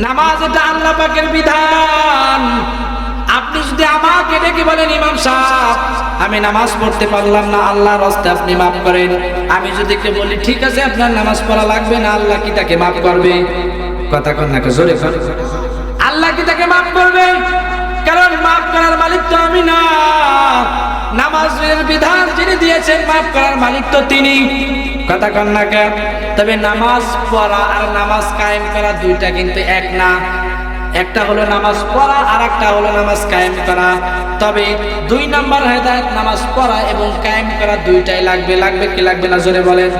নামাজ এটা আল্লাহ পাকের বিধান। আপনি যদি আমাকে ডেকে বলেন ইমাম সাহেব আমি নামাজ পড়তে পারলাম না, আল্লাহর রাস্তায় আপনি মাফ করেন, আমি যদি কে বলি ঠিক আছে আপনার নামাজ পড়া লাগবে না, আল্লাহ কি তাকে মাফ করবে? কথা কন না, জোরে কন। আল্লাহ কি তাকে মাফ করবে? কারণ মাফ করার মালিক তো আমি না, নামাজের বিধান যিনি দিয়েছেন মাফ করার মালিক তো তিনি। কথা কন না কেন? তবে নামাজ পড়া আর নামাজ কায়েম করা দুইটা কিন্তু এক না। একটা হলো নামাজ পড়া আর একটা হলো নামাজ কায়েম করা। তবে 2 নাম্বার হেদায়েত নামাজ পড়া এবং কায়েম করা দুইটাই লাগবে। লাগবে কি লাগবে না জোরে বলেন।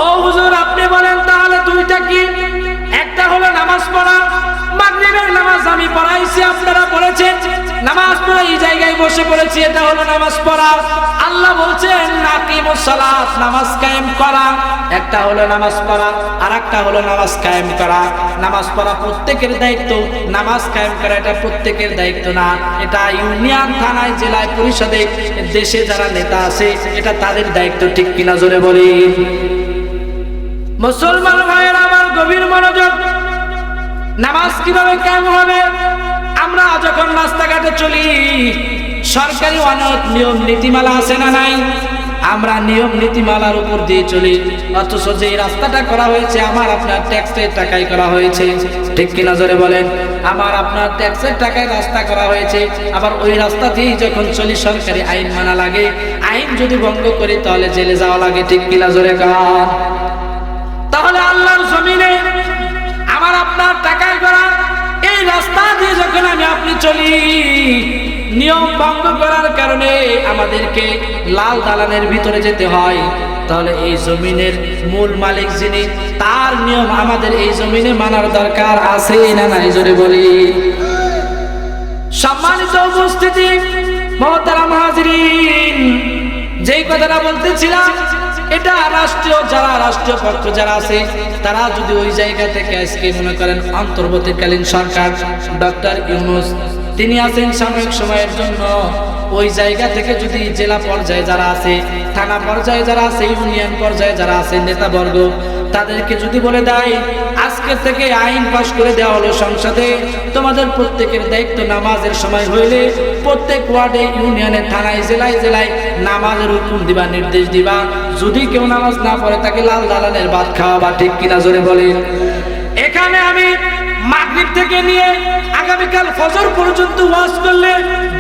ও হুজুর আপনি বলেন তাহলে দুইটা কি? একটা হলো নামাজ পড়া, মাগরিবের নামাজ আমি পড়াইছি, আপনারা পড়েছেন, নামাজ পড়া এই জায়গায় বসে পড়েছি, এটা হলো নামাজ পড়া। আল্লাহ বলছেন আকিমুস সালাত, নামাজ কায়েম করা। একটা হলো নামাজ পড়া আর একটা হলো নামাজ কায়েম করা। নামাজ পড়া প্রত্যেকের দায়িত্ব, নামাজ কায়েম করা এটা প্রত্যেকের দায়িত্ব না। এটা ইউনিয়ন, থানায়, জেলায়, পরিষদে, দেশে যারা নেতা আছে এটা তাদের দায়িত্ব। ঠিক কিনা জোরে বলি। মুসলমান ভাইয়ের আমার গভীর মনোযোগ। নামাজ কিভাবে কায়েম হবে? আমরা যখন রাস্তাঘাটে চলি সরকারি অনেক নিয়ম নীতিমালা আছে না নাই? আমরা নিয়ম নীতিমালার উপর দিয়ে চলি, অথচ যে রাস্তাটা করা হয়েছে আমার আপনার ট্যাক্সের টাকায় করা হয়েছে। ঠিক কিনা জোরে বলেন। আমার আপনার ট্যাক্সের টাকায় রাস্তা করা হয়েছে, আবার ওই রাস্তা দিয়ে যখন চলি সরকারি আইন মানা লাগে, আইন যদি ভঙ্গ করি তাহলে জেলে যাওয়া লাগে। ঠিক কিনা জোরে কান। তাহলে আল্লাহর জমিনে আমার আপনার টাকায় করা এই রাস্তা দিয়ে যখন আমি আপনি চলি, নিয়ম ভঙ্গ করার কারণে আমাদেরকে লাল দালানের ভিতরে যেতে হয়, তাহলে এই জমিনের মূল মালিক যিনি তার নিয়ম আমাদের এই জমিনে মানার দরকার আছে না নাই জোরে বলি। সম্মানিত উপস্থিতি, মুহতারাম হাজিরিন, যেই কথাটা বলতেছিলাম এটা রাষ্ট্রীয় যারা রাষ্ট্রীয় পক্ষ যারা আছে তারা যদি ওই জায়গা থেকে আজকে মনে করেন অন্তর্বর্তীকালীন সরকার ডক্টর ইউনূস তিনি আছেন সাময়িক সময়ের জন্য, ওই জায়গা থেকে যদি জেলা পর্যায়ে যারা আছে, থানা পর্যায়ে যারা আছে, ইউনিয়ন পর্যায়ে যারা আছে নেতাবর্গ, তাদেরকে যদি বলে দেয় আজকে থেকে আইন পাশ করে দেওয়া হলো সংসদে, তোমাদের প্রত্যেকের দায়িত্ব নামাজের সময় হইলে প্রত্যেক ওয়ার্ডে, ইউনিয়নে, থানায়, জেলায় জেলায় নামাজের হুকুম দিবা, নির্দেশ দিবা, যদি কেউ নামাজ না পড়ে তাকে লাল দালানের ভাত খাওয়াবা। ঠিক কিনা জোরে বলেন। এখানে আমি মাগরিব থেকে নিয়ে আগামীকাল ফজর পর্যন্ত ওয়াজ করলে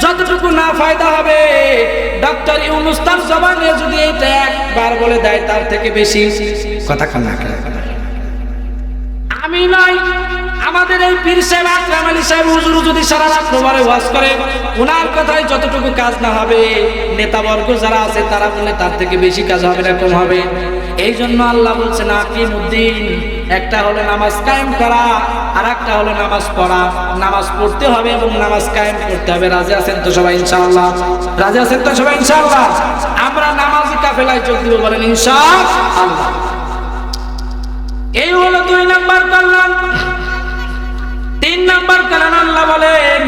যতটুকু না ফায়দা হবে, ডক্টর ইউনূস তার জবানে যদি এটা একবার বলে দেয় তার থেকে বেশি কথা কান্না করে। আমি নয়, আমাদের এই পীর সাহেব আকরাম আলী সাহেব হুজুর যদি সারা রাত প্রবারে ওয়াজ করে, ওনার কথায় যতটুকু কাজ না হবে, নেতাবর্গ যারা আছে তারা বলে তার থেকে বেশি কাজ হবে না কম হবে। এই জন্য আল্লাহ বলছেন আকিমুদ্দিন, একটা হলো নামাজ কায়েম করা আর একটা হলো নামাজ পড়া। নামাজ পড়তে হবে এবং নামাজ কায়েম করতে হবে। রাজি আছেন তো সবাই ইনশাআল্লাহ? রাজি আছেন তো সবাই ইনশাআল্লাহ? আমরা নামাজি কাফেলায় যোগ দিব বলেন ইনশাআল্লাহ। এই হলো 2 নাম্বার কল্যাণ। 3 নাম্বার কল্যাণ আল্লাহ বলেন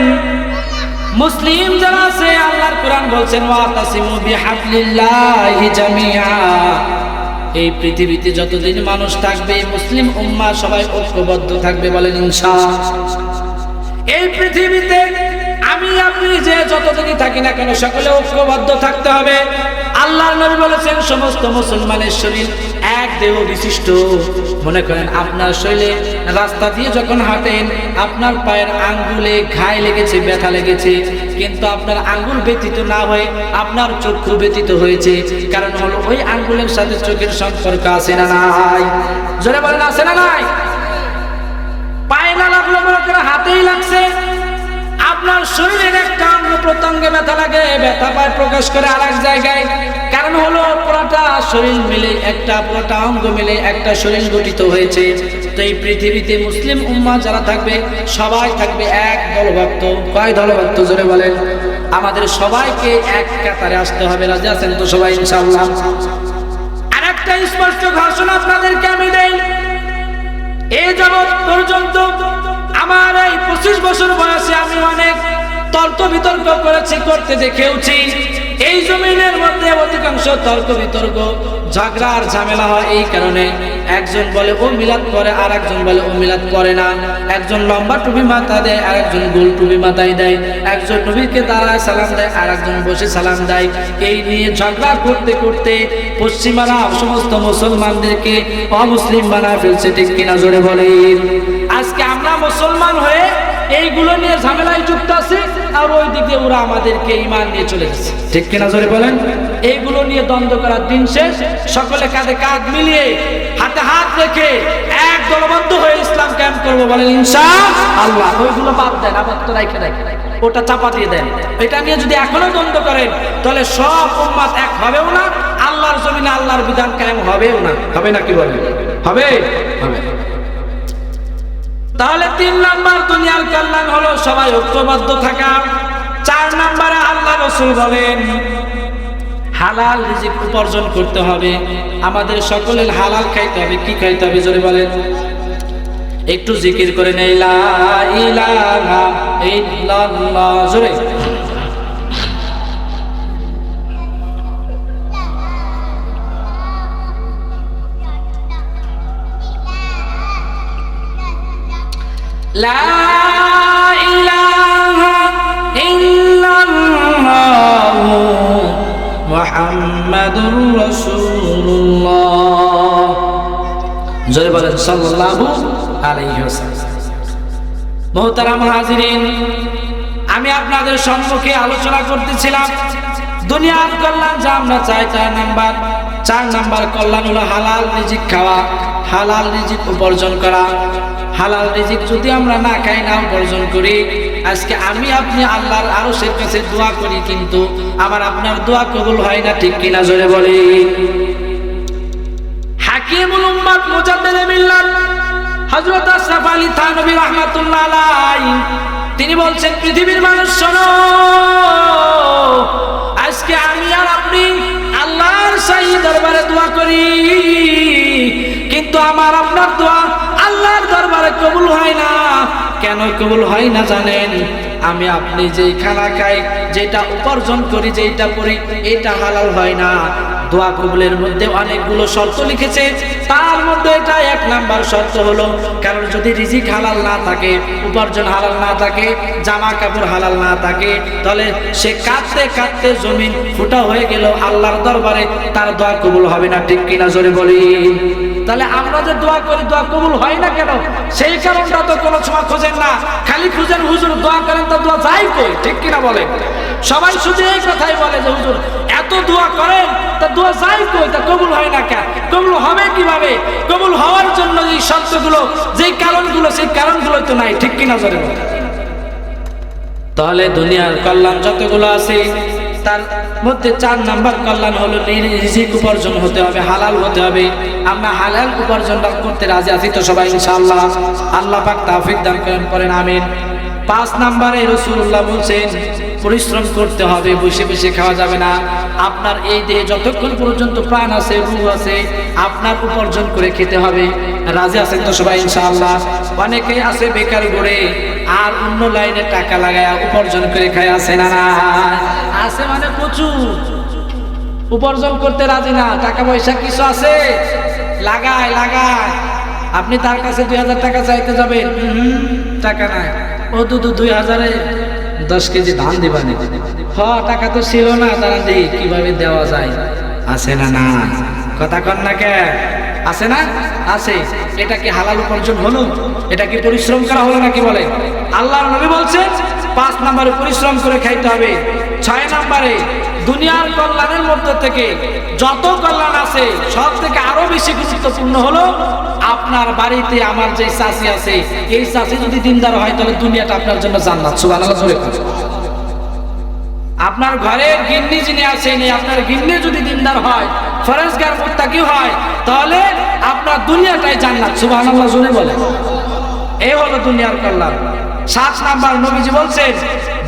মুসলিম যারা আছে, আল্লাহর কোরআন বলছেন ওয়াতাসিমু বিহাবলিল্লাহি জামিআ। এই পৃথিবীতে যতদিন মানুষ থাকবে মুসলিম উম্মাহ সবাই ঐক্যবদ্ধ থাকবে বলেন ইনশাআল্লাহ। এই পৃথিবীতে আমি আপনি যে যতদিনই থাকি না কেন সকলে ঐক্যবদ্ধ থাকতে হবে। আল্লাহর নবী বলেছেন সমস্ত মুসলমানের শরীর এক দেহ বিশিষ্ট। মনে করেন আপনার শরীরে রাস্তা দিয়ে যখন হাঁটেন আপনার পায়ের আঙ্গুলে ঘায়ে লেগেছে, ব্যথা লেগেছে, কিন্তু আপনার আঙ্গুল ব্যতীত না হয়ে আপনার চক্ষু ব্যতীত হয়েছে, কারণ হলো ওই আঙ্গুলের সাথে চোখের সম্পর্ক আছে না নাই? জোরে বলেন আছে না নাই? পায়ে না লাগলো মনে করেন হাতেই লাগছে, আপনার শরীরের একটা অঙ্গ প্রত্যঙ্গে ব্যথা লাগে, ব্যথা পায় প্রকাশ করে আরেক জায়গায়, কারণ হলো পুরোটা শরীর মিলে পুরোটা অঙ্গ মিলে একটা শরীর গঠিত হয়েছে। তো এই পৃথিবীতে মুসলিম উম্মাহ যারা থাকবে সবাই থাকবে এক দলভক্ত। কয় দলভক্ত জোরে বলেন? আমাদের সবাইকে এক কাতারে আসতে হবে। রাজি আছেন তো সবাই ইনশাআল্লাহ? আরেকটা স্পষ্ট ঘোষণা আপনাদেরকে আমি দেই, এই জগৎ পর্যন্ত আমার এই 25 বছর বয়সে আমি অনেক তর্ক বিতর্ক করেছি, করতে দেখেওছি। এই জমিনের মধ্যে অধিকাংশ তর্ক বিতর্ক ঝগড়ার ঝামেলা হয় এই কারণে, একজন বলে ও মিলাদ করে আর একজন বলে ও মিলাদ করে না, একজন লম্বা টুপি মাথা দেয় আর একজন গোল টুপি মাথায় দেয়, একজন নবীকে দাঁড়ায় সালাম দেয় আর একজন বসে সালাম দেয়। এই নিয়ে ঝগড়া করতে করতে পশ্চিমারা সমস্ত মুসলমানদেরকে অমুসলিম বানায় ফেলছে, ঠিক কিনা জোরে বলেন। আজকে আমরা মুসলমান হয়ে এইগুলো নিয়ে ঝামেলায় যুক্ত আছি, আর ওই দিকে ওরা আমাদেরকে ঈমান নিয়ে চলে যাচ্ছে, ঠিক কিনা জোরে বলেন। এইগুলো নিয়ে দ্বন্দ্ব করার দিন শেষ, সকলে কাঁধে কাঁধ মিলিয়ে হাতে হাত রেখে এক দলবদ্ধ হয়ে ইসলাম ক্যাম্প করবো বলেন ইনশাআল্লাহ। ওইগুলো বাদ দেন, আপাতত রাখে রাখে ওটা চাপা দিয়ে দেন। এটা নিয়ে যদি এখনো দ্বন্দ্ব করেন তাহলে সব উম্মাত এক হবেও না, আল্লাহর জমিনে আল্লাহর বিধান কায়েম হবেও না। হবে না কি বলেন? হবে হবে। তাহলে 3 নাম্বার দুনিয়ার কল্যাণ হলো সবাই ঐক্যবদ্ধ থাকা। 4 নাম্বারে আল্লাহ রাসূল বলেন হালাল রিজিক উপার্জন করতে হবে। আমাদের সকলের হালাল খাইতে হবে। কি খাইতে হবে জোরে বলেন? একটু জিকির করে নেই লা ইলাহা ইল্লাল্লাহ জোরে। লা ইলাহা ইল্লাল্লাহ মুহাম্মাদুর রাসূলুল্লাহ জোরে বলেন সাল্লাল্লাহু আলাইহি ওয়াসাল্লাম। মুহতারাম হাজিরিন, আমি আপনাদের সম্মুখে আলোচনা করতেছিলাম দুনিয়ার কল্যাণ যা আমরা চাই। 4 নাম্বার কল্যাণ হলো হালাল রিজিক খাওয়া, হালাল রিজিক উপার্জন করা। হালাল রিজিক যদি আমরা না খাই, না উপার্জন করি, আজকে আমি আপনি আল্লাহর আরশের কাছে দোয়া করি, কিন্তু আমার আপনার দোয়া কবুল হয় না, ঠিক কিনা জোরে বলি। হাকিমুল উম্মাত মুজাদ্দিদে মিল্লাত হযরত আশরাফ আলী থানভী রাহমাতুল্লাহ আলাইহি তিনি বলছেন, পৃথিবীর মানুষ শোনো, আজকে আমি আর আপনি আল্লাহর শাহী দরবারে দোয়া করি, কিন্তু আমার আপনার দোয়া আল্লাহর দরবারে কবুল হয় না। কেন কবুল হয় না জানেন? আমি আপনি যেই খানা খাই, যেটা উপার্জন করি, যেটা করি, এটা হালাল হয় না। দোয়া কবুলের মধ্যে অনেকগুলো শর্ত লিখেছে, তার মধ্যে এটা 1 নাম্বার শর্ত হলো, কারণ যদি রিজিক হালাল না থাকে, উপার্জন হালাল না থাকে, জামা কাপড় হালাল না থাকে, তাহলে সে কাঁদতে কাঁদতে জমিন ফুটা হয়ে গেল, আল্লাহর দরবারে তার দোয়া কবুল হবে না, ঠিক কিনা জোরে বলি। তাহলে আমরা যে দোয়া করি, দোয়া কবুল হয় না কেন? সেই কারণটা তো কোনো সময় খোঁজেন না, খালি খুঁজেন হুজুর দোয়া করেন, তা দোয়া যায় কই, ঠিক কিনা বলে? সবাই শুধু এই কথাই বলে যে হুজুর এত দোয়া করেন, তা দোয়া যায় কই, তা কবুল হয় না কেন? কবুল হবে কিভাবে? কবুল হওয়ার জন্য যে শর্তগুলো, যেই কারণগুলো, সেই কারণগুলো তো নাই, ঠিক কিনা জোরে বলে। তাহলে দুনিয়ার কল্যাণ যতগুলো আছে, তার মধ্যে 4 নাম্বার কল্যাণ হলো রিজিক উপার্জন হতে হবে, হালাল হতে হবে। আমরা হালাল উপার্জন করতে রাজি আছি তো সবাই ইনশাআল্লাহ? আল্লাহ পাক তৌফিক দান করেন, পড়েন আমিন। 5 নাম্বারে রাসূলুল্লাহ বলেন পরিশ্রম করতে হবে, বসে বসে খাওয়া যাবে না। আপনার এই দেহে যতক্ষণ পর্যন্ত প্রাণ আছে, রূহ আছে, আপনার উপার্জন করে খেতে হবে। রাজি আছেন তো সবাই ইনশাআল্লাহ? অনেকেই আছে বেকার ঘুরে আর অন্য লাইনে টাকা লাগায় উপার্জন করে খায়, আছে না? না আছে, মানে প্রচুর উপার্জন করতে রাজি না, টাকা পয়সা কিছু আছে, লাগায় লাগায়। আপনি তার কাছে 2000 টাকা চাইতে যাবেন, টাকা নাই। ও 2000-এ 10 কেজি ধান দিবানি। টাকা তো ছিল না, তারা দিই কিভাবে দেওয়া যায়, আছে না? না কথা কন না কে? আছে না? আছে। এটা কি হালাল উপার্জন হলো? এটা কি পরিশ্রম করা হলো নাকি বলে? আল্লাহর নবী বলছেন 5 নম্বরে পরিশ্রম করে খাইতে হবে। 6 নম্বরে দুনিয়ার কল্যাণের মধ্য থেকে যত কল্যাণ আছে সব থেকে আরো বেশি গুরুত্বপূর্ণ হলো আপনার বাড়িতে আমার যে চাচি আছে, এই চাচি যদি দিনদার হয় তাহলে দুনিয়াটা আপনার জন্য জান্নাত। সুবহানাল্লাহ জোরে বলুন। আপনার ঘরে গিন্নি যিনি আছেন, আপনার গিন্নি যদি দিনদার হয়, ফরজগার মুত্তাকি হয়, তাহলে আপনার দুনিয়াটাই জান্নাত। সুবহানাল্লাহ জোরে বলেন। এই হলো দুনিয়ার কল্যাণ। 7 নাম্বার নবীজি বলছেন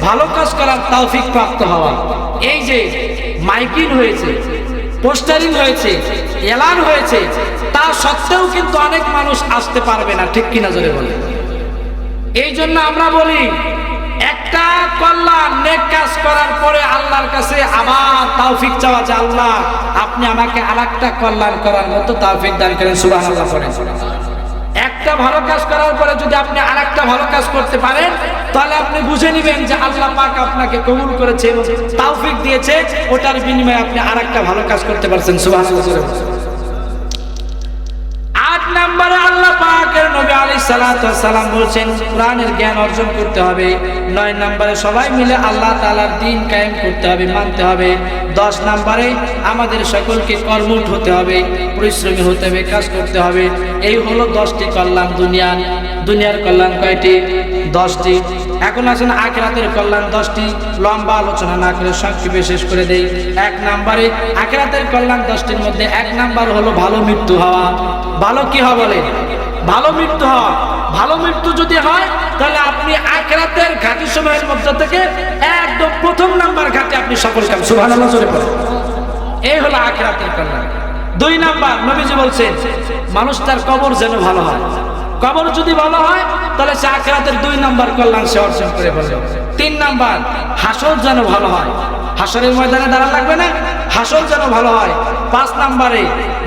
ভালো কাজ করার তৌফিক প্রাপ্ত হওয়া। এই যে মাইকিং হয়েছে, পোস্টারিং হয়েছে, এলান হয়েছে, তা সত্ত্বেও কিন্তু অনেক মানুষ আসতে পারবে না, ঠিক কিনা জোরে বলে। এই জন্য আমরা বলি একটা কল্যাণ নেক কাজ করার পরে আল্লাহর কাছে আবার তৌফিক চাওয়া, যে আল্লাহ আপনি আমাকে আরেকটা কল্যাণ করার মতো তৌফিক দান করেন। সুবহানাল্লাহ পড়েন। একটা ভালো কাজ করার পরে যদি আপনি আরেকটা ভালো কাজ করতে পারেন, তাহলে আপনি বুঝে নেবেন যে আল্লাহ পাক আপনাকে কবুল করেছে এবং তৌফিক দিয়েছে, ওটার বিনিময়ে আপনি আরেকটা ভালো কাজ করতে পারছেন। সুবহানাল্লাহ। 8 নম্বরে আল্লাহ পাকের নবী আলাইহিস সালাতু ওয়াস সালাম বলেছেন কোরআনের জ্ঞান অর্জন করতে হবে। 9 নম্বরে সবাই মিলে আল্লাহ তাআলার দ্বীন কায়েম করতে হবে, মানতে হবে। 10 নম্বরে আমাদের সকলকে কর্মঠ হতে হবে, পরিশ্রমী হতে হবে, কাজ করতে হবে। এই হলো 10টি কল্যাণ। দুনিয়ার কল্যাণ কয়টি? 10টি। এখন আসেন আখিরাতের কল্যাণ 10টি। লম্বা আলোচনা না করে সংক্ষেপে শেষ করে দেই। 1 নম্বরে আখিরাতের কল্যাণ 10টির মধ্যে 1 নাম্বার হলো ভালো মৃত্যু হওয়া। ভালো কি হওয়া বলে? ভালো মৃত্যু হওয়া। ভালো মৃত্যু যদি হয় তাহলে আপনি আখিরাতের ঘাটি সময়ের মধ্যে থেকে একদম প্রথম নাম্বার ঘাটে আপনি সফল কাম। সুবহানাল্লাহ জোরে পড়েন। এই হলো আখিরাতের কল্যাণ। 2 নাম্বার নবীজি বলছেন মানুষ তার কবর যেন ভালো হয়। কবর যদি ভালো হয় তাহলে সে আখিরাতের 2 নাম্বার কল্যাণ সে অর্জন করে ফেলবে। 3 নাম্বার হাসর যেন ভালো হয়, হাসরের ময়দানে দাঁড়ানো লাগবে না, হাসর যেন ভালো হয়। 5 নম্বরে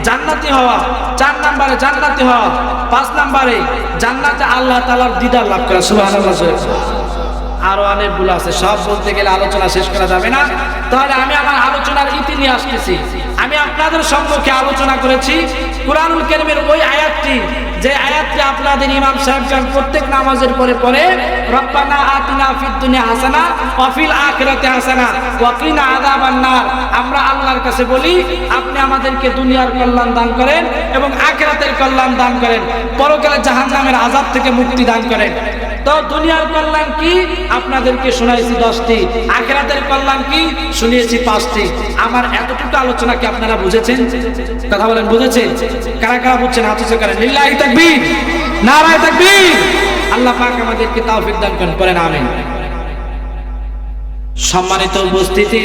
জান্নাতি হওয়া। 4 নম্বরে জান্নাতি হওয়া। 5 নম্বরে জান্নাতে আল্লাহ তাআলার দিদার লাভ করা। সুবহানাল্লাহ। আরো অনেকগুলো আছে, সব বলতে গেলে আলোচনা শেষ করা যাবে না। তাহলে আমি আমার আলোচনার ইতি নিয়ে আসতেছি। আমি আপনাদের সম্মুখে আলোচনা করেছি কুরআনুল কারীমের ওই আয়াতটি, যে আয়াতটি আপনাদের ইমাম সাহেবগণ প্রত্যেক নামাজের পরে পড়ে, রব্বানা আতিনা ফিদ দুনিয়া হাসানা ওয়া ফিল আখিরাতি হাসানা ওয়া কিনা আযাবান নার। আমরা আল্লাহর কাছে বলি আপনি আমাদেরকে দুনিয়ার কল্যাণ দান করেন এবং আখিরাতের কল্যাণ দান করেন, পরকালে জাহান্নামের আযাব থেকে মুক্তি দান করেন। তো দুনিয়ার কল্যাণ কি আপনাদেরকে শোনাইছি 10টি, আখিরাতের কল্যাণ কি শুনিয়েছি 5টি। আমার এতটুকু আলোচনা কি আপনারা বুঝেছেন? কথা বলেন, বুঝেছেন? কারা কারা বুঝছেন হাত উঁচু করেন। লিল্লাহি তাকবীর, নারায়ে তাকবীর। আল্লাহ পাক আমাদেরকে তৌফিক দান করেন, পড়েন আমিন। সম্মানিত উপস্থিতি,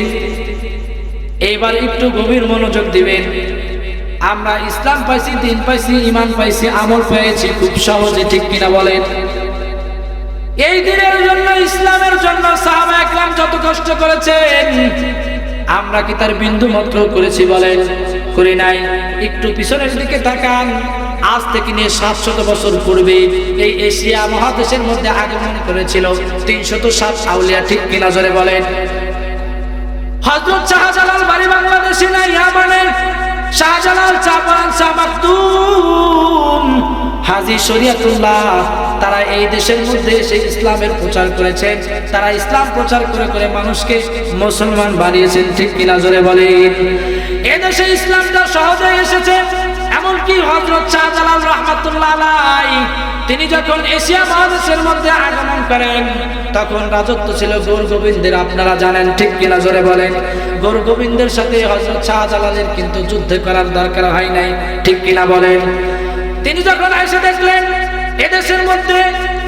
এবার একটু গভীর মনোযোগ দিবেন। আমরা ইসলাম পাইছি, দ্বীন পাইছি, ঈমান পাইছি, আমল পেয়েছি খুব সহজে, ঠিক কিনা বলেন? এই দিনের জন্য, ইসলামের জন্য সাহাবা একরাম যত কষ্ট করেছেন, আমরা কি তার বিন্দু মাত্র করেছি বলেন? করি নাই। একটু পিছনের দিকে তাকান। আজ থেকে নিয়ে 700 বছর পূর্বে এই এশিয়া মহাদেশের মধ্যে আগমন করেছিল 307 আউলিয়া, ঠিক কিনা জোরে বলেন? হযরত শাহজালাল বাড়ি বাংলাদেশে না, ইয়ামানে শাহজালাল, চাপান, শাহ মাকদুম, হাজী শরীয়তুল্লাহ, তারা এই দেশের মধ্যে এসে ইসলামের প্রচার করেছেন। তারা ইসলাম প্রচার করে করে মানুষকে মুসলমান বানিয়েছেন, ঠিক কিনা জোরে বলেন? এদেশে ইসলামটা সহজে এসেছে। এমনকি হযরত শাহজালাল রাহমাতুল্লাহ আলাইহি তিনি যখন এশিয়া মহাদেশের মধ্যে আগমন করেন, তখন রাজত্ব ছিল গৌর গোবিন্দের। আপনারা জানেন, ঠিক কিনা জোরে বলেন? গৌর গোবিন্দের সাথে হযরত শাহজালালের কিন্তু যুদ্ধ করার দরকার হয় নাই, ঠিক কিনা বলেন? তিনি যখন এসে দেখলেন এদেশের মধ্যে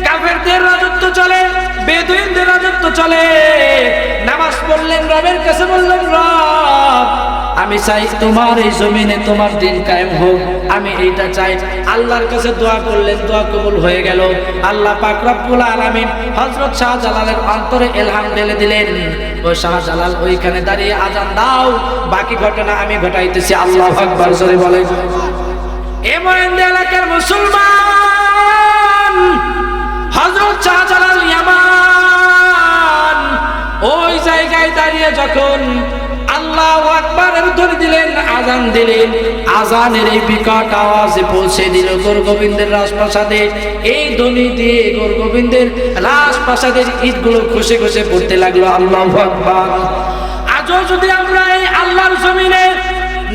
কাফেরদের রাজত্ব চলে, বেদুইনদের রাজত্ব চলে, নামাজ পড়লেন, রবের কাছে বললেন, রব আমি চাই তোমার এই জমিনে তোমার দিন কায়েম হোক, আমি এইটা চাই। আল্লাহর কাছে দোয়া করলেন, দোয়া কবুল হয়ে গেল। আল্লাহ পাক রব্বুল আলামিন হযরত শাহজালালের অন্তরে ইলহাম ঢেলে দিলেন, ও শাহজালাল ওইখানে দাঁড়িয়ে আজান দাও, বাকি ঘটনা আমি ঘটাইতেছি। আল্লাহু আকবার জোরে বলেন। এই মহেন্দ্র এলাকার মুসলমান হযরত শাহজালাল ইয়ামান ওই জায়গায় দাঁড়িয়ে যখন আল্লাহু আকবারের ধ্বনি দিলেন, আজান দিলেন, আজানের এই বিকট আওয়াজে পৌঁছে দিল গৌর গোবিন্দের রাজপ্রাসাদে। এই ধ্বনি দিয়ে গৌর গোবিন্দের রাজপ্রাসাদের ইটগুলো খসে খসে পড়তে লাগলো। আল্লাহু আকবার। আজও যদি আমরা এই আল্লাহর জমিনে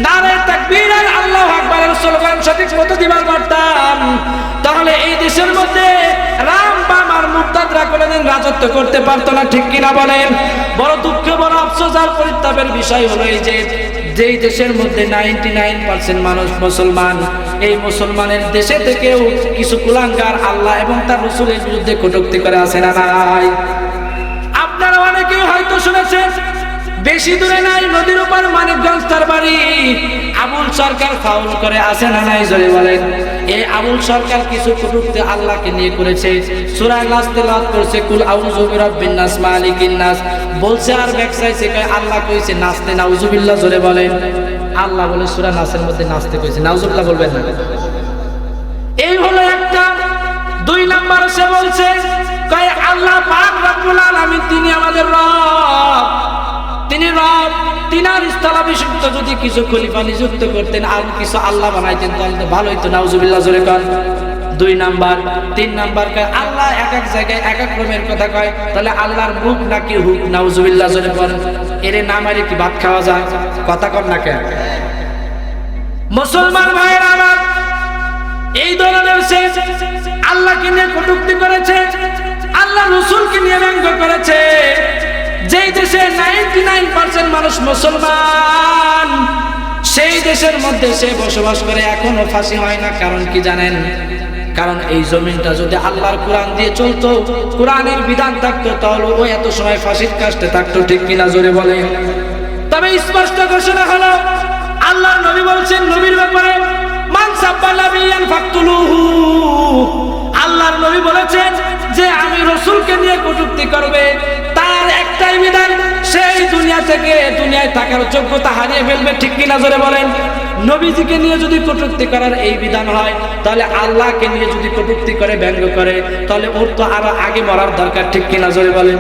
নারে তাকবীর আর আল্লাহু আকবারের স্লোগান সঠিক মতো দিবার পারতাম, তাহলে এই দেশের মধ্যে রাম বাম আর মুক্তাদরা কোনদিন রাজত্ব করতে পারতো না, ঠিক কিনা বলেন? বড় দুঃখ, বড় আফসোস আর পরিতাপের বিষয় হলো এই যে যেই দেশের মধ্যে 99% মানুষ মুসলমান, এই মুসলমানের দেশে থেকেও কিছু কুলাঙ্গার আল্লাহ এবং তার রাসূলের বিরুদ্ধে কটূক্তি করে আছে না নাই? আপনারা অনেকেই হয়তো শুনেছেন বেশি দূরে নাই, নদীর উপর মানিকগঞ্জ তার বাড়ি। আবুল সরকার ফাউল করে আসে না নাই জোরে বলেন। এই আবুল সরকার কিছু কটূক্তি আল্লাহকে নিয়ে করেছে। সূরা নাস তেলাওয়াত করছে, কুল আউযু বিরাব্বিন নাস মালিকিন নাস বলছে, আর ব্যাকসাইছে কয় আল্লাহ কইছে নাচতে, নাউজুবিল্লাহ জোরে বলেন। আল্লাহ বলে সূরা নাসের মধ্যে নাচতে কইছে, নাউজুবিল্লাহ বলবেন না। এই হলো একটা। দুই নাম্বার সে বলছে কয় আল্লাহ পাক রব্বুল আলামিন তিনি আমাদের রব, তিনি রব, তিনার স্থলাভিষিক্ত যদি কিছু খলিফা নিযুক্ত করতেন আর কিছু আল্লাহ বানাইতেন তাহলে তো ভালো হইতো, নাউজুবিল্লাহ জোরে কন। দুই নাম্বার। তিন নাম্বার কয় আল্লাহ এক এক জায়গায় এক এক রকমের কথা কয়, তাহলে আল্লাহর মুখ নাকি হুক, নাউজুবিল্লাহ জোরে কন। এরে না মারি কি ভাত খাওয়া যায়? কথা কন না কেন? মুসলমান ভাইয়েরা আমার, এই ধরনের সে আল্লাহকে নিয়ে কটূক্তি করেছে, আল্লাহ রাসূলকে নিয়ে ব্যঙ্গ করেছে। যেই দেশে 99% মানুষ মুসলমান, সেই দেশের মধ্যে সে বসবাস করে, এখনো ফাঁসি হয় না। কারণ কি জানেন? কারণ এই জমিনটা যদি আল্লাহর কোরআন দিয়ে চলতো, কোরআনের বিধান থাকতো, তাহলে ও এত সময় ফাঁসির কাস্টে থাকতো, ঠিক কিনা জোরে বলে। তবে স্পষ্ট ঘোষণা হলো, আল্লাহর নবী বলছেন নবীর ব্যাপারে, মান সাব্বা নাবিয়ান ফাকতুলুহু। আল্লাহর নবী বলেছেন যে আমি রাসূলকে নিয়ে কটূক্তি করবে, তার একটাই বিধান, সেই দুনিয়া থেকে দুনিয়ায় থাকার যোগ্যতা হারিয়ে ফেলবে, ঠিক কিনা জোরে বলেন। নবীজিকে নিয়ে যদি কটূক্তি করার এই বিধান হয়, তাহলে আল্লাহকে নিয়ে যদি কটূক্তি করে, ব্যঙ্গ করে, তাহলে ওর তো আরো আগে মরার দরকার, ঠিক কিনা জোরে বলেন।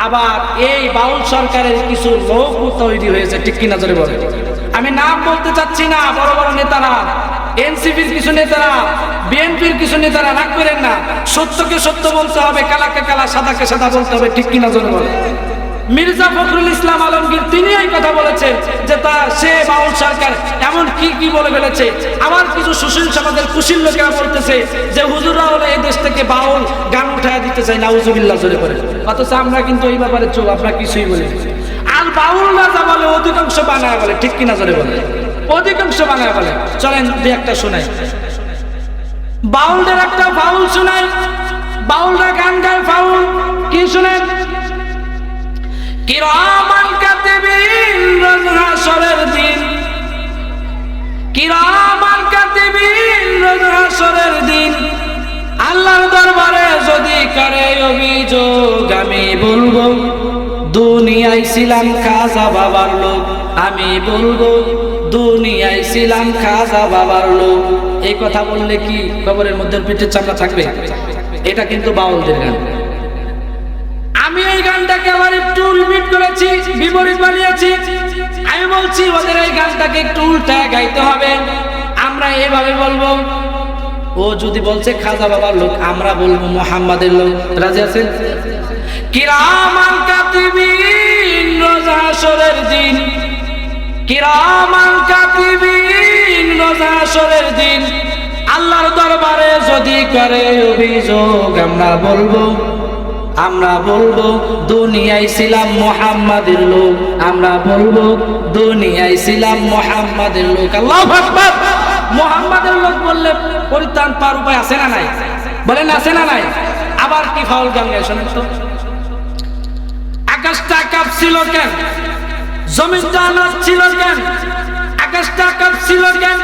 আবার এই বাউল সরকারের কিছু লোক তৈরি হয়েছে, ঠিক কিনা জোরে বলেন। আমি নাম বলতে চাচ্ছি না, বড় বড় নেতারা, এনসিপির কিছু নেতারা, বিএনপির কিছু নেতারা, রাগ করেন না। সত্যকে সত্য বলতে হবে, কালাকে কালা, সাদাকে সাদা বলতে হবে, ঠিক কিনা জোরে বলেন। মির্জা ফখরুল ইসলাম আলমগীর তিনি এই কথা বলেছেন যে সে বাউল সরকার এমন কি বলে ফেলেছে। আমার কিছু সুশীল সমাজের কুশীল লোকেরা বলতেছে যে হুজুররা হলে এই দেশ থেকে বাউল গান উঠায় দিতে চাই, নাউজুবিল্লাহ জোরে করে। অথচ আমরা কিন্তু এই ব্যাপারে চুপ, আমরা কিছুই বলি। আর বাউলরা যা বলে অধিকাংশ বানায় বলে, ঠিক কিনা জোরে বলে, অধিকাংশ বানায় বলে। চলেন দুই একটা শোনাই, বাউলদের একটা ফাউল শোনাই। বাউলরা গান গায় ফাউল, কি শুনেন? কিরামান কাতিবিন রোজ হাসরের দিন, কিরামান কাতিবিন রোজ হাসরের দিন, আল্লাহর দরবারে যদি করে অভিযোগ, আমি বলবো দুনিয়ায় ছিলাম খাজা বাবার লোক, আমি বলবো দুনিয়ায় ছিলাম খাজা বাবার লোক। এই কথা বললে কি কবরের মধ্যে পিঠের চামড়া থাকবে? এটা কিন্তু বাউলদের গান। আমি এই গানটাকে আবার একটু রিপিট করেছি, বিপরীত বানিয়েছি। আমি বলছি ওদের এই গানটাকে একটু উল্টা গাইতে হবে। আমরা এইভাবে বলবো, ও যদি বলছে খাজা বাবার লোক, আমরা বলবো মুহাম্মাদের লোক। রাজি আছেন? কিরামান কাতিবিন রোজ হাসরের দিন, কিরামান কাতিবিন রোজ হাসরের দিন, আল্লাহর দরবারে যদি করে অভিযোগ, আমরা বলবো দুনিয়ায় ছিলাম মুহাম্মাদের লোক, আমরা বলবো দুনিয়ায় ছিলাম মুহাম্মাদের লোক। আল্লাহু আকবার। মুহাম্মাদের লোক বললে পরিত্রাণ পাওয়ার উপায় আছে না নাই? বলেন আছে না নাই? আবার কি ফাউল গান গায় শোনেন তো। আকাশটা কাঁপছিল কেন, জমিনটা নাচছিল কেন? আকাশটা কাঁপছিল কেন,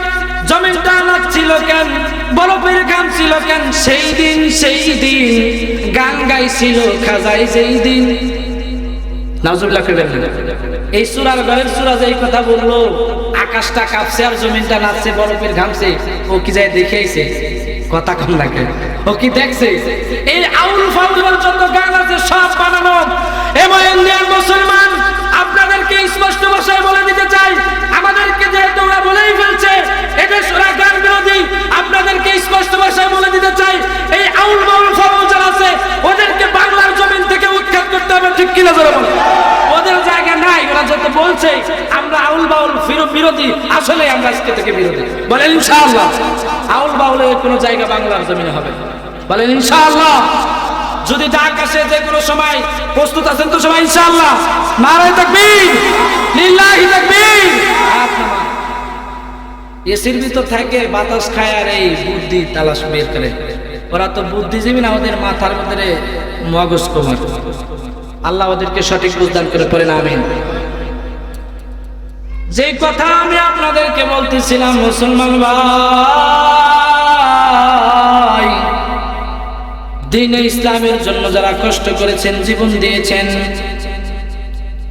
জমিনটা নাচছিল কেন, বরফের ঘাম ছিল কেন? সেই দিন গান গাইছিল খাজাই যেই দিন। নাউজুবিল্লাহ কইবেন না। এই সূরার ঘরের সূরা যেই কথা বললো, আকাশটা কাঁপছে আর জমিনটা নাচছে, বরফের ঘামছে, ও কি যায় দেখে আইছে? কথা কম লাগে, ও কি দেখছে? এই আউল ফাউলের যত গান আছে সব বানানো। এবং ইন্ডিয়ান মুসলমান, আপনাদেরকে স্পষ্ট ভাষায় বলে দিতে চাই, আমাদেরকে যেহেতু ওরা বলেই ফেলছে এটা ওরা গান বিরোধী, আপনাদেরকে স্পষ্ট ভাষায় বলে দিতে চাই, এই আউল বাউল ফাউল যারা আছে ওদেরকে বাংলার জমিন থেকে উৎখাত করতে হবে, ঠিক কিনা জোরে বলেন। ওদের জায়গা নাই, ওরা যত বলছে আমরা আউল বাউল বিরোধী, আসলে আমরা আজকে থেকে বিরোধী। বলেন ইনশাআল্লাহ আউল বাউলের কোনো জায়গা বাংলার জমিনে হবে, বলেন ইনশাআল্লাহ। যদি ডাক আসে যে কোনো সময়, প্রস্তুত আছেন তো সবাই ইনশাআল্লাহ? নারায়ে তাকবীর, লিল্লাহি তাকবীর। এসির ভিতর থাকে বাতাস খায় আর এই বুদ্ধি তালাশ বের করে। ওরা তো বুদ্ধিজীবী না, ওদের মাথার মধ্যে মগজ কুমার। আল্লাহ ওদেরকে সঠিক বুঝদান করে পড়েন আমিন। যে কথা আমি আপনাদেরকে বলতেছিলাম মুসলমান ভাই, দ্বীন ইসলামের জন্য যারা কষ্ট করেছেন, জীবন দিয়েছেন,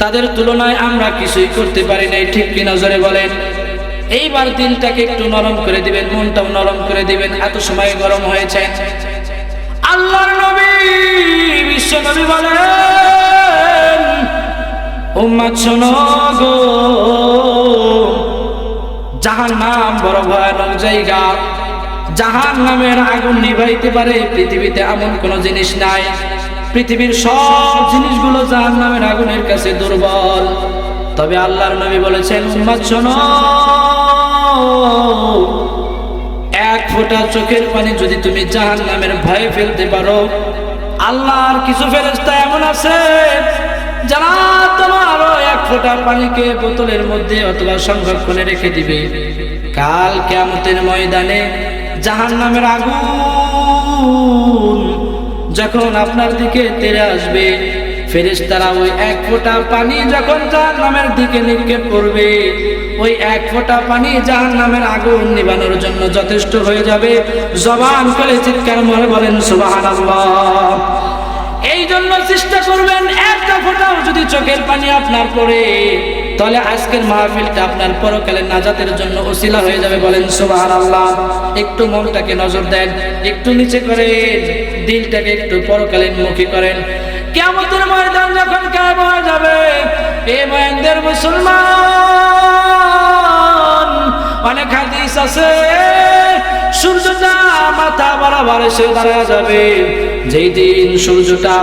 তাদের তুলনায় আমরা কিছুই করতে পারি নাই, ঠিক কি নজরে বলেন? এইবার দিলটাকে একটু নরম করে দিবেন, মনটাও নরম করে দিবেন। এত সময় গরম হয়েছে। আল্লাহর নবী, বিশ্ব নবী বলেন, উম্মত শোনো গো, জাহান্নাম বড় ভয়ানক জায়গা। জাহান্নামের আগুন নিভাইতে পারে পৃথিবীতে এমন কোন জিনিস নাই। পৃথিবীর সব জিনিসগুলো জাহান্নামের আগুনের কাছে দুর্বল। তবে আল্লাহর নবী বলেছেন, উম্মত শোনো, এক ফোঁটা চোখের পানি যদি তুমি জাহান্নামের ভয়ে ফেলতে পারো, আল্লাহর কিছু ফেরেশতা এমন আছে যারা তোমারও এক ফোঁটা পানিকে বোতলের মধ্যে অথবা সংরক্ষণে রেখে দিবে। কাল কিয়ামতের ময়দানে জাহান্নামের আগুন যখন আপনার দিকে তেড়ে আসবে, ফেরেশতারা ওই এক ফোঁটা পানি যখন জাহান্নামের দিকে নিক্ষেপ করবে, ওই এক ফোঁটা পানি জাহান্নামের আগুন নিভানোর জন্য যথেষ্ট হয়ে যাবে। জবান খুলে চিৎকার করে বলেন সুবহানাল্লাহ। এই জন্য চেষ্টা করবেন, একটা ফোঁটাও যদি চোখের পানি আপনার পড়ে, তাহলে আজকের মাহফিলটা আপনার পরকালের নাজাতের জন্য ওসিলা হয়ে যাবে। বলেন সুবহানাল্লাহ। একটু মনটাকে নজর দেন, একটু নিচে করেন, দিলটাকে একটু পরকালীন মুখী করেন। কিয়ামতের ময়দান যখন কায়েম হয়ে যাবে, এই ময়দানের মুসলমান, অনেক হাদিস আছে, সূর্যটা মাথা বরাবর এসে দাঁড়ায় যাবে। যেই দিন সূর্যটা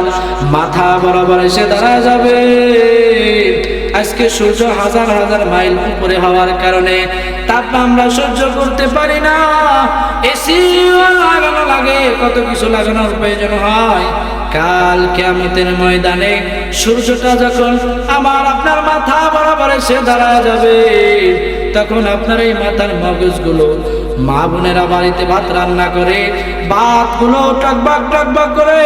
মাথা বরাবর এসে দাঁড়ায় যাবে, আজকে সূর্য হাজার হাজার মাইল উপরে হওয়ার কারণে তাপ আমরা সহ্য করতে পারি না। এসি লাগানো লাগে, কত কিছু লাগানোর প্রয়োজন হয়। কাল কিয়ামতের ময়দানে সূর্যটা যখন আমার আপনার মাথা বরাবর এসে দাঁড়ায় যাবে, তখন আপনার এই মাথার মগজগুলো, মা বোনেরা বাড়িতে ভাত রান্না করে ভাতগুলো টকবক টকবক করে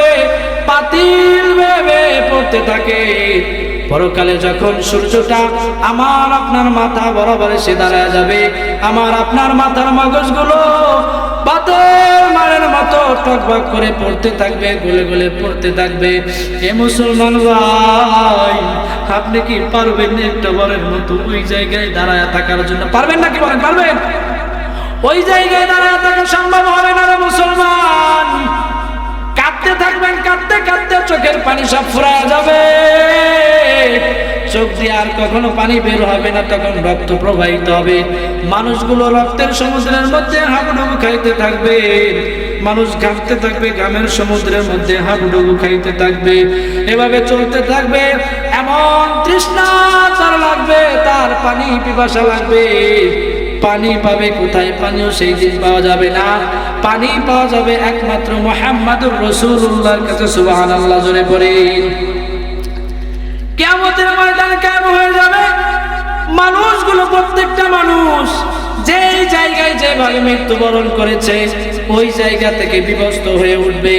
পাতিল ভেবে পড়তে থাকে। পরকালে যখন সূর্যটা আমার আপনার মাথা বরাবর এসে দাঁড়ায় যাবে, আমার আপনার মাথার মগজগুলো পাতের মারের মতো টকবক করে পড়তে থাকবে, গলে গলে পড়তে থাকবে। এ মুসলমান ভাই, আপনি কি পারবেন একটা বারের মতো ওই জায়গায় দাঁড়ায় থাকার জন্য? পারবেন নাকি বলেন? পারবেন? ওই জায়গায় দাঁড়ায় থাকা সম্ভব হবে না রে মুসলমান। কাঁদতে থাকবেন, কাঁদতে কাঁদতে চোখের পানি সব ফুরায় যাবে, চোখ দিয়ে আর কখনো পানি বের হবে না, তখন রক্ত প্রবাহিত হবে। মানুষগুলো রক্তের সমুদ্রের মধ্যে হাবুডুবু খাইতে থাকবে, মানুষ ঘামতে থাকবে, ঘামের সমুদ্রের মধ্যে হাবুডুবু খাইতে থাকবে। এভাবে চলতে থাকবে, এমন তৃষ্ণা তার লাগবে, তার পানি পিপাসা লাগবে। পানি পাবে কোথায়? পানিও সেই দিন পাওয়া যাবে না। পানি পাওয়া যাবে একমাত্র মুহাম্মাদুর রাসূলুল্লাহর কাছে। সুবহানাল্লাহ জোরে পড়েন। কিয়ামতের ময়দান কায়েম হয়ে যাবে। মানুষগুলো, প্রত্যেকটা মানুষ যেই জায়গায় যেভাবে মৃত্যুবরণ করেছে, ওই জায়গা থেকে বিভক্ত হয়ে উঠবে।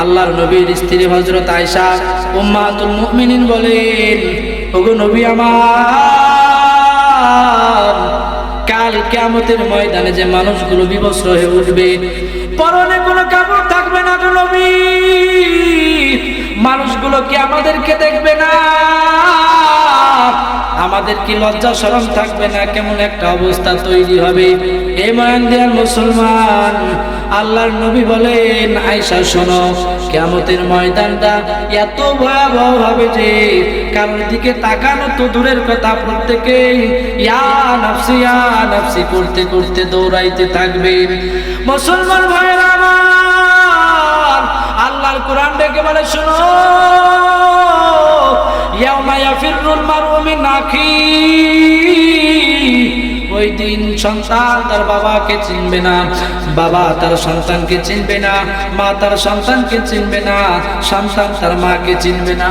আল্লাহর নবীর স্ত্রী হযরত আয়েশা উম্মাতুল মুমিনিন বলেন, ওগো নবী আমার, কাল কিয়ামতের ময়দানে যে মানুষগুলো বিভস্ম হয়ে উঠবে, পরনে কোনো কাপড় থাকবে না গো নবী, মানুষগুলো কি আমাদেরকে দেখবে না? আমাদের কি লজ্জা শরম থাকবে না? কেমন একটা অবস্থা তৈরি হবে। এ ময়দানের মুসলমান, আল্লাহর নবী বলেন, আয়েশা শোনো, কিয়ামতের ময়দানটা এত ভয়াবহ হবে যে কারোর দিকে তাকানো তো দূরের কথা, প্রত্যেকেই ইয়া নাফসি করতে করতে দৌড়াইতে থাকবে। মুসলমান ভাইরা আমার, আল্লাহর কোরআন ডেকে বলে, শোনো, ইয়াউমা ইয়াফিরুল মারউ মিন আখিহি, ওই দিন সন্তান তার বাবাকে চিনবে না, বাবা তার সন্তানকে চিনবে না, মা তার সন্তানকে চিনবে না, সন্তান তার মাকে চিনবে না,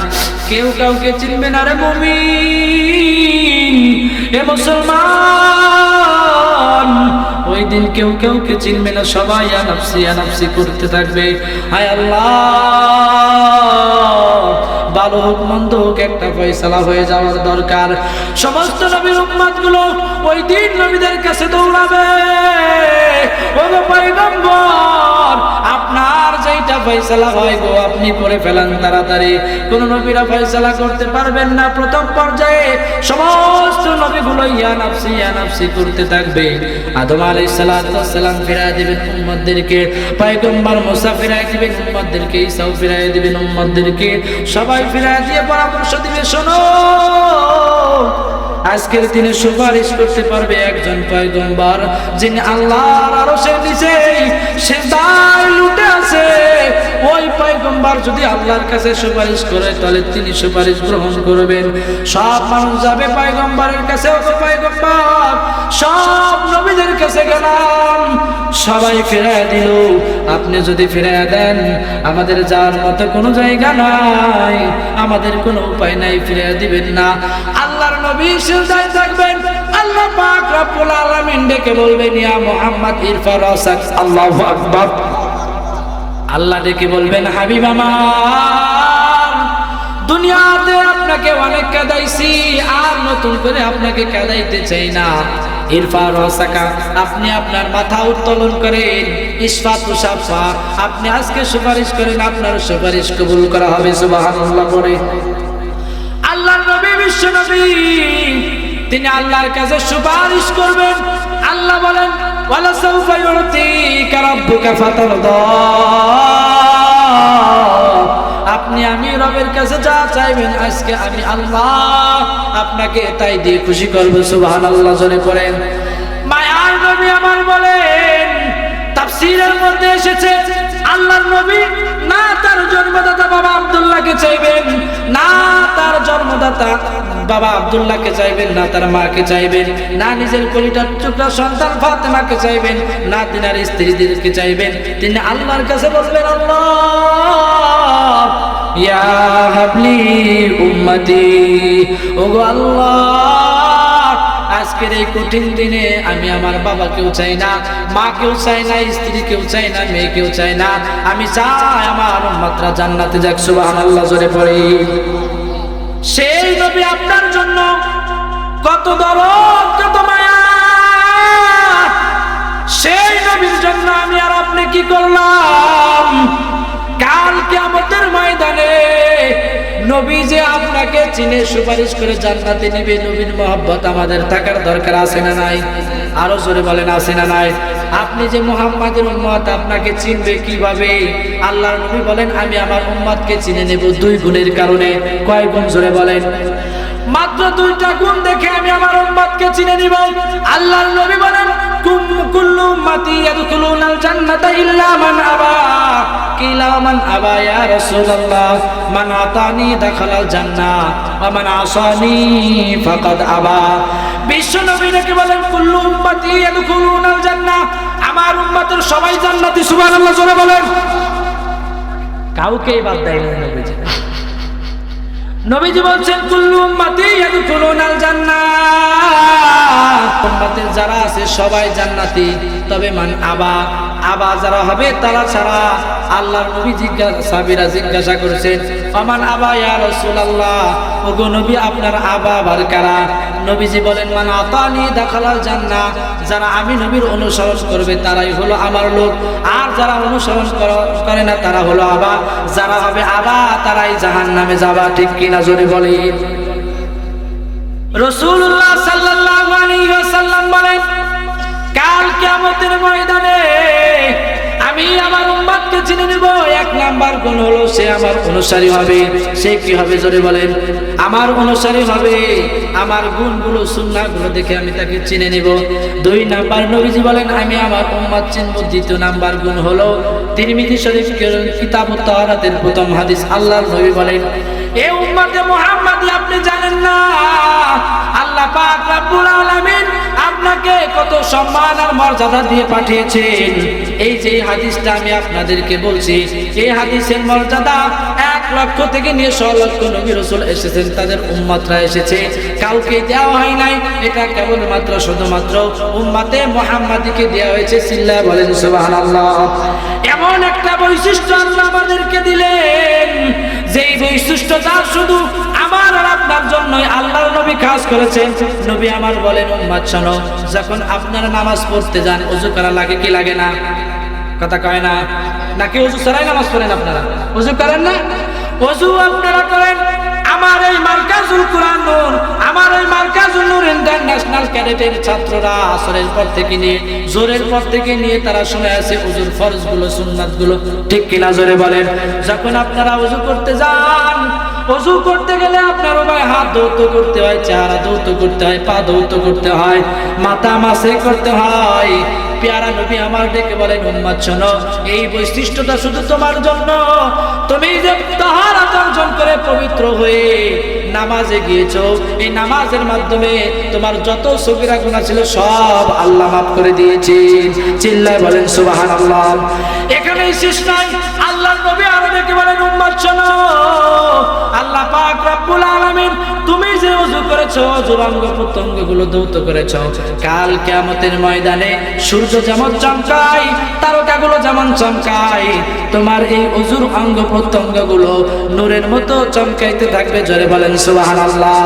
কেউ কাউকে চিনবে না রে মুমিন। এ মুসলমান, ওই দিন কেউ কাউকে চিনবে না, সবাই ইয়া নাফসি করতে থাকবে। হায় আল্লাহ, ভালো হোক মন্দ হোক একটা ফয়সালা হয়ে যাওয়ার দরকার। সমস্ত নবীর উম্মতগুলো ওই দিন নবীদের কাছে দৌড়াবে, ও পয়গম্বর আপনার যেটা ফয়সালা হয় গো আপনি করে ফেলেন তাড়াতাড়ি। কোন নবীরা ফয়সালা করতে পারবেন না। প্রথম পর্যায়ে সমস্ত নবীগুলো ইয়া নাফসি করতে থাকবে। আদম আলাইহিস সালাম ফিরায় দিবেন উম্মতদেরকে, পয়গম্বর মুসা ফিরায় দিবেন উম্মতদেরকে, ঈসাও ফিরায় দিবেন উম্মতদেরকে, সবাই ফিরায় দিয়ে পরামর্শ দিবে, শোনো আজকের দিনে সুপারিশ করতে পারবে একজন পয়গম্বর যিনি আল্লাহর আরশের নিচে সিজদায় লুটে আছে। ওই পয়গম্বর যদি আল্লাহর কাছে সুপারিশ করে তাহলে তিনি সুপারিশ গ্রহণ করবেন। সব মানুষ যাবে পয়গম্বরের কাছে, ও পয়গম্বর সব নবীদের কাছে গেলাম, সবাই ফিরায় দিল, আপনি যদি ফিরায় দেন আমাদের যাওয়ার মতো কোনো জায়গা নাই, আমাদের কোনো উপায় নাই, ফিরায় দিবেন না। আল্লাহর নবী সিজদায় থাকবেন, আল্লাহ পাক রব্বুল আলামিন ডেকে বলবেন ইয়া মুহাম্মদ ইরফা রাসাক, আল্লাহু আকবার। আল্লাহ ডেকে বলবেন হাবিব আমার, দুনিয়াতে আপনাকে অনেক কাঁদাইছি, আর নতুন করে আপনাকে কাঁদাইতে চাই না। ইরফা রাসাকা, আপনি আপনার মাথা উত্তোলন করেন, ইসফাতু শাফা, আপনি আজকে সুপারিশ করেন, আপনার সুপারিশ কবুল করা হবে। সুবহানাল্লাহ পড়ে আল্লাহর নবী বিশ্ব নবী তিনি আল্লাহর কাছে সুপারিশ করবেন। আল্লাহ বলেন ওয়ালা সাউফা ইউতিকা রাব্বুকা ফাতারদা, আপনি আমি রবের কাছে যা চাইবেন আজকে আমি আল্লাহ আপনাকে তাই দিয়ে খুশি করব। সুবহানাল্লাহ জোরে পড়েন। মায়ার নবী আমার বলেন, তাফসীরের মধ্যে এসেছে আল্লাহর নবী না তার জন্মদাতা বাবা আব্দুল্লাহকে চাইবেন, না তার জন্মদাতা বাবা আব্দুল্লাহকে চাইবেন, না তার মাকে চাইবেন, না নিজের কলিজার টুকরা সন্তান ফাতেমাকে চাইবেন, না তিনার স্ত্রীদেরকে চাইবেন। তিনি আল্লাহর কাছে বলবেন আল্লাহ ইয়া হাবলি উম্মতি, ওগো আল্লাহ আজকের এই কঠিন দিনে আমি আমার বাবাকেও চাই না, মাকেও চাই না, স্ত্রীকেও চাই না, মেয়েকেও চাই না, আমি চাই আমার উম্মতরা জান্নাতে যাক। সুবহানাল্লাহ জোরে পড়ি। সেই নবী আপনার জন্য কত দরদ কত মায়া, সেই নবীর জন্য আমি আর আপনি কি করলাম? কাল কিয়ামতের ময়দানে নবী যে আপনাকে চিনে সুপারিশ করে জান্নাতে নিবে, নবীর মহব্বত আমাদের থাকার দরকার আছে না নাই? আরো জোরে বলেন আছে না নাই? আপনি যে মুহাম্মাদের উম্মত, আপনাকে চিনবে কিভাবে? আল্লাহর নবী বলেন আমি আমার উম্মতকে চিনে নেব দুই গুণের কারণে। কয় গুণ জোরে বলেন? মাত্র দুইটা গুণ দেখে আমি আমার উম্মতকে চিনে নিব। আল্লাহর নবী বলেন কুল্লু উম্মতি ইয়াদখুলুনাল জান্নাতা ইল্লা মান আবা, কিলা মান আবা ইয়া রাসূলুল্লাহ, মান আতানি দাখালাল জান্নাহ ওয়া মান আসানি ফাকাদ আবা। বিশ্ব নবী নাকি বলেন কুল্লু উম্মতি ইয়াদখুলুনাল জান্নাহ, আমার উম্মতের সবাই জান্নাতি। সুবহানাল্লাহ জোরে বলেন। কাউকেই বাদ দেয় না নবীজি। নবীজি বলছেন কুল্লু উম্মতি ইয়াদখুলুনাল জান্নাহ, উম্মতের যারা আছে সবাই জান্নাতি, তবে মান আবা, আবা যারা হবে তারা ছাড়া। আল্লাহর নবী সাহাবীরা জিজ্ঞাসা করেছেন আমান আবা ইয়া রাসূলুল্লাহ, ওগো নবী আপনার আবা আবার কারা? নবীজি বলেন মান আতানি দাখালাল জান্নাহ, যারা আমি নবীর অনুসরণ করবে তারাই হলো আমার লোক, আর যারা অনুসরণ করে না তারা হলো আবা। যারা হবে আবা তারাই জাহান্নামে যাবা। ঠিক কিনা জোরে বলেন? রাসূলুল্লাহ সাল্লাল্লাহু আলাইহি ওয়াসাল্লাম বলেন কাল কিয়ামতের ময়দানে আমি আমার উম্মতকে চিনে নেব। এক নাম্বার গুণ হলো সে আমার অনুসারী হবে। সে কি হবে জোরে বলেন? আমার অনুসারী হবে, আমার গুণগুলো সুন্নাহগুলো দেখে আমি তাকে চিনে নেব। দুই নাম্বার নবীজি বলেন আমি আমার উম্মত চিনব। দ্বিতীয় নাম্বার গুণ হলো তিরমিজি শরীফ কিতাবুত তাহারাতের প্রথম হাদিস, আল্লাহর নবী বলেন এ উম্মতে মুহাম্মাদি আপনি জানেন না আল্লাহ পাক রব্বুল আলামিন আপনাকে কত সম্মান আর মর্যাদা দিয়ে পাঠিয়েছেন। এই যে হাদিসটা আমি আপনাদেরকে বলছি, এই হাদিসের মর্যাদা 1 লক্ষ থেকে নিয়ে 100 লক্ষ নবী রাসূল এসেছেন, তাদের উম্মতরা এসেছে, কাউকে দেওয়া হয় নাই। এটা কেবলমাত্র শুধুমাত্র উম্মতে মুহাম্মাদিকে দেওয়া হয়েছে। চিল্লায়ে বলেন সুবহানাল্লাহ। এমন একটা বৈশিষ্ট্য আল্লাহ আমাদেরকে দিলেন, যেই বৈশিষ্ট্য বিশিষ্টতা শুধু আমার আর আপনার জন্যই আল্লাহর নবী খাস করেছেন। নবী আমার বলেন, উম্মত শোনো, যখন আপনারা নামাজ পড়তে যান ওযু করা লাগে কি লাগে না? কথা কয় না? নাকি ওযু ছাড়াই নামাজ পড়েন আপনারা? ওযু করেন না? ওযু আপনারা করেন। আমার এই মার্কাজুল কুরআন নূর, আমার এই মার্কাজুল নূর ইন্টারন্যাশনাল ক্যাডেটের ছাত্ররা আসরের পর থেকে নিয়ে জোরের পর থেকে নিয়ে তারা শুনে আছে ওযুর ফরজগুলো সুন্নাতগুলো, ঠিক কিনা জোরে বলেন। যখন আপনারা ওযু করতে যান, ওযু করতে গেলে আপনার উভয় হাত ধৌত করতে হয়, চেহারা ধৌত করতে হয়, পা ধৌত করতে হয়, মাথা মাসে করতে হয়। প্যারা নবী আমার ডেকে বলেন, উম্মত শোনো, এই বৈশিষ্ট্যটা শুধু তোমার জন্য। তুমি যে তাহারাত অর্জন করে পবিত্র হয়ে নামাজে গিয়েছো, এই নামাজের মাধ্যমে তোমার যত সগীরা গুনাহ ছিল সব আল্লাহ মাফ করে দিয়েছেন। চিল্লায় বলেন সুবহানাল্লাহ। এখানেই শেষ নয়, আল্লাহর নবী আরো ডেকে বলেন, উম্মত শোনো, আল্লাহ পাক রব্বুল আলামিন তুমি যে ওযু করেছো, ওযুর অঙ্গ প্রত্যঙ্গগুলো ধৌত করেছো, কাল কিয়ামতের ময়দানে সূর্য যেমন চমকায়, তারকাগুলো যেমন চমকায়, তোমার এই ওযুর অঙ্গ প্রত্যঙ্গগুলো নূরের মতো চমকাইতে থাকবে। জোরে বলেন সুবহানাল্লাহ।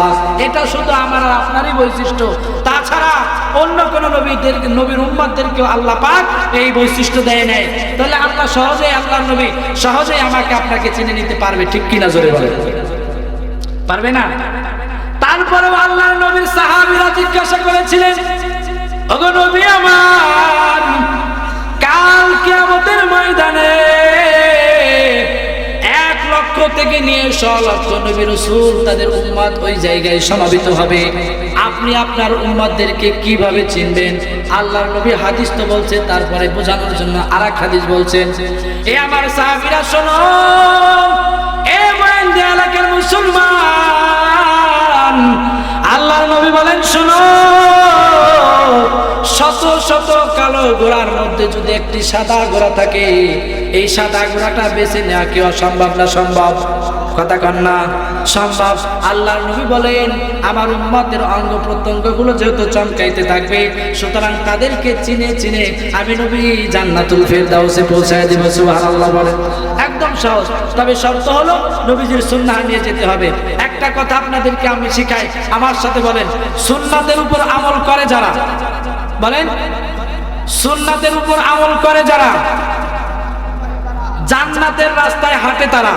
এটা শুধু আমার আর আপনারই বৈশিষ্ট্য, তাছাড়া অন্য কোন নবীর উম্মতদেরকেও আল্লাহ পাক এই বৈশিষ্ট্য দেয় নাই। তাহলে আল্লাহ সহজেই, আল্লাহর নবী সহজেই আমাকে আপনাকে চিনে নিতে পারবে, ঠিক কিনা জোরে বলেন? পারবে না? তারপরেও আল্লাহর নবীর সাহাবীরা জিজ্ঞাসা করেছিলেন, ওগো নবী আমার, কাল কিয়ামতের ময়দানে 1 লক্ষ থেকে নিয়ে 100 লক্ষ নবী রাসূল তাদের উম্মত ওই জায়গায় সমাবেত হবে, আপনি আপনার উম্মতদেরকে কিভাবে চিনবেন? আল্লাহর নবী হাদিস তো বলছে, তারপরে বোঝানোর জন্য আরেক হাদিস বলছেন। এ আমার সাহাবীরা শোনো, এ বয়ান এলাকার মুসলমান, আল্লাহর নবী বলেন, শোনো, শত শত কালো ঘোড়ার মধ্যে যদি একটি সাদা ঘোড়া থাকে, এই সাদা ঘোড়াটা বেছে নেওয়া কি অসম্ভব না সম্ভব? কথা কন না? সম্ভব। আল্লাহর নবী বলেন, আমার উম্মতের অঙ্গ প্রত্যঙ্গগুলো যেহেতু চমকাইতে থাকবে, সুতরাং তাদেরকে চিনে চিনে আমি নবী জান্নাতুল ফেরদাউসে পৌঁছায় দিব। সুবহানাল্লাহ বলেন। একদম সহজ, তবে শর্ত হলো নবীজির সুন্নাহ নিয়ে যেতে হবে। একটা কথা আপনাদেরকে আমি শিখাই, আমার সাথে বলেন, সুন্নাতের উপর আমল করে যারা, বলেন, সুন্নাতের উপর আমল করে যারা জান্নাতের রাস্তায় হাঁটে তারা।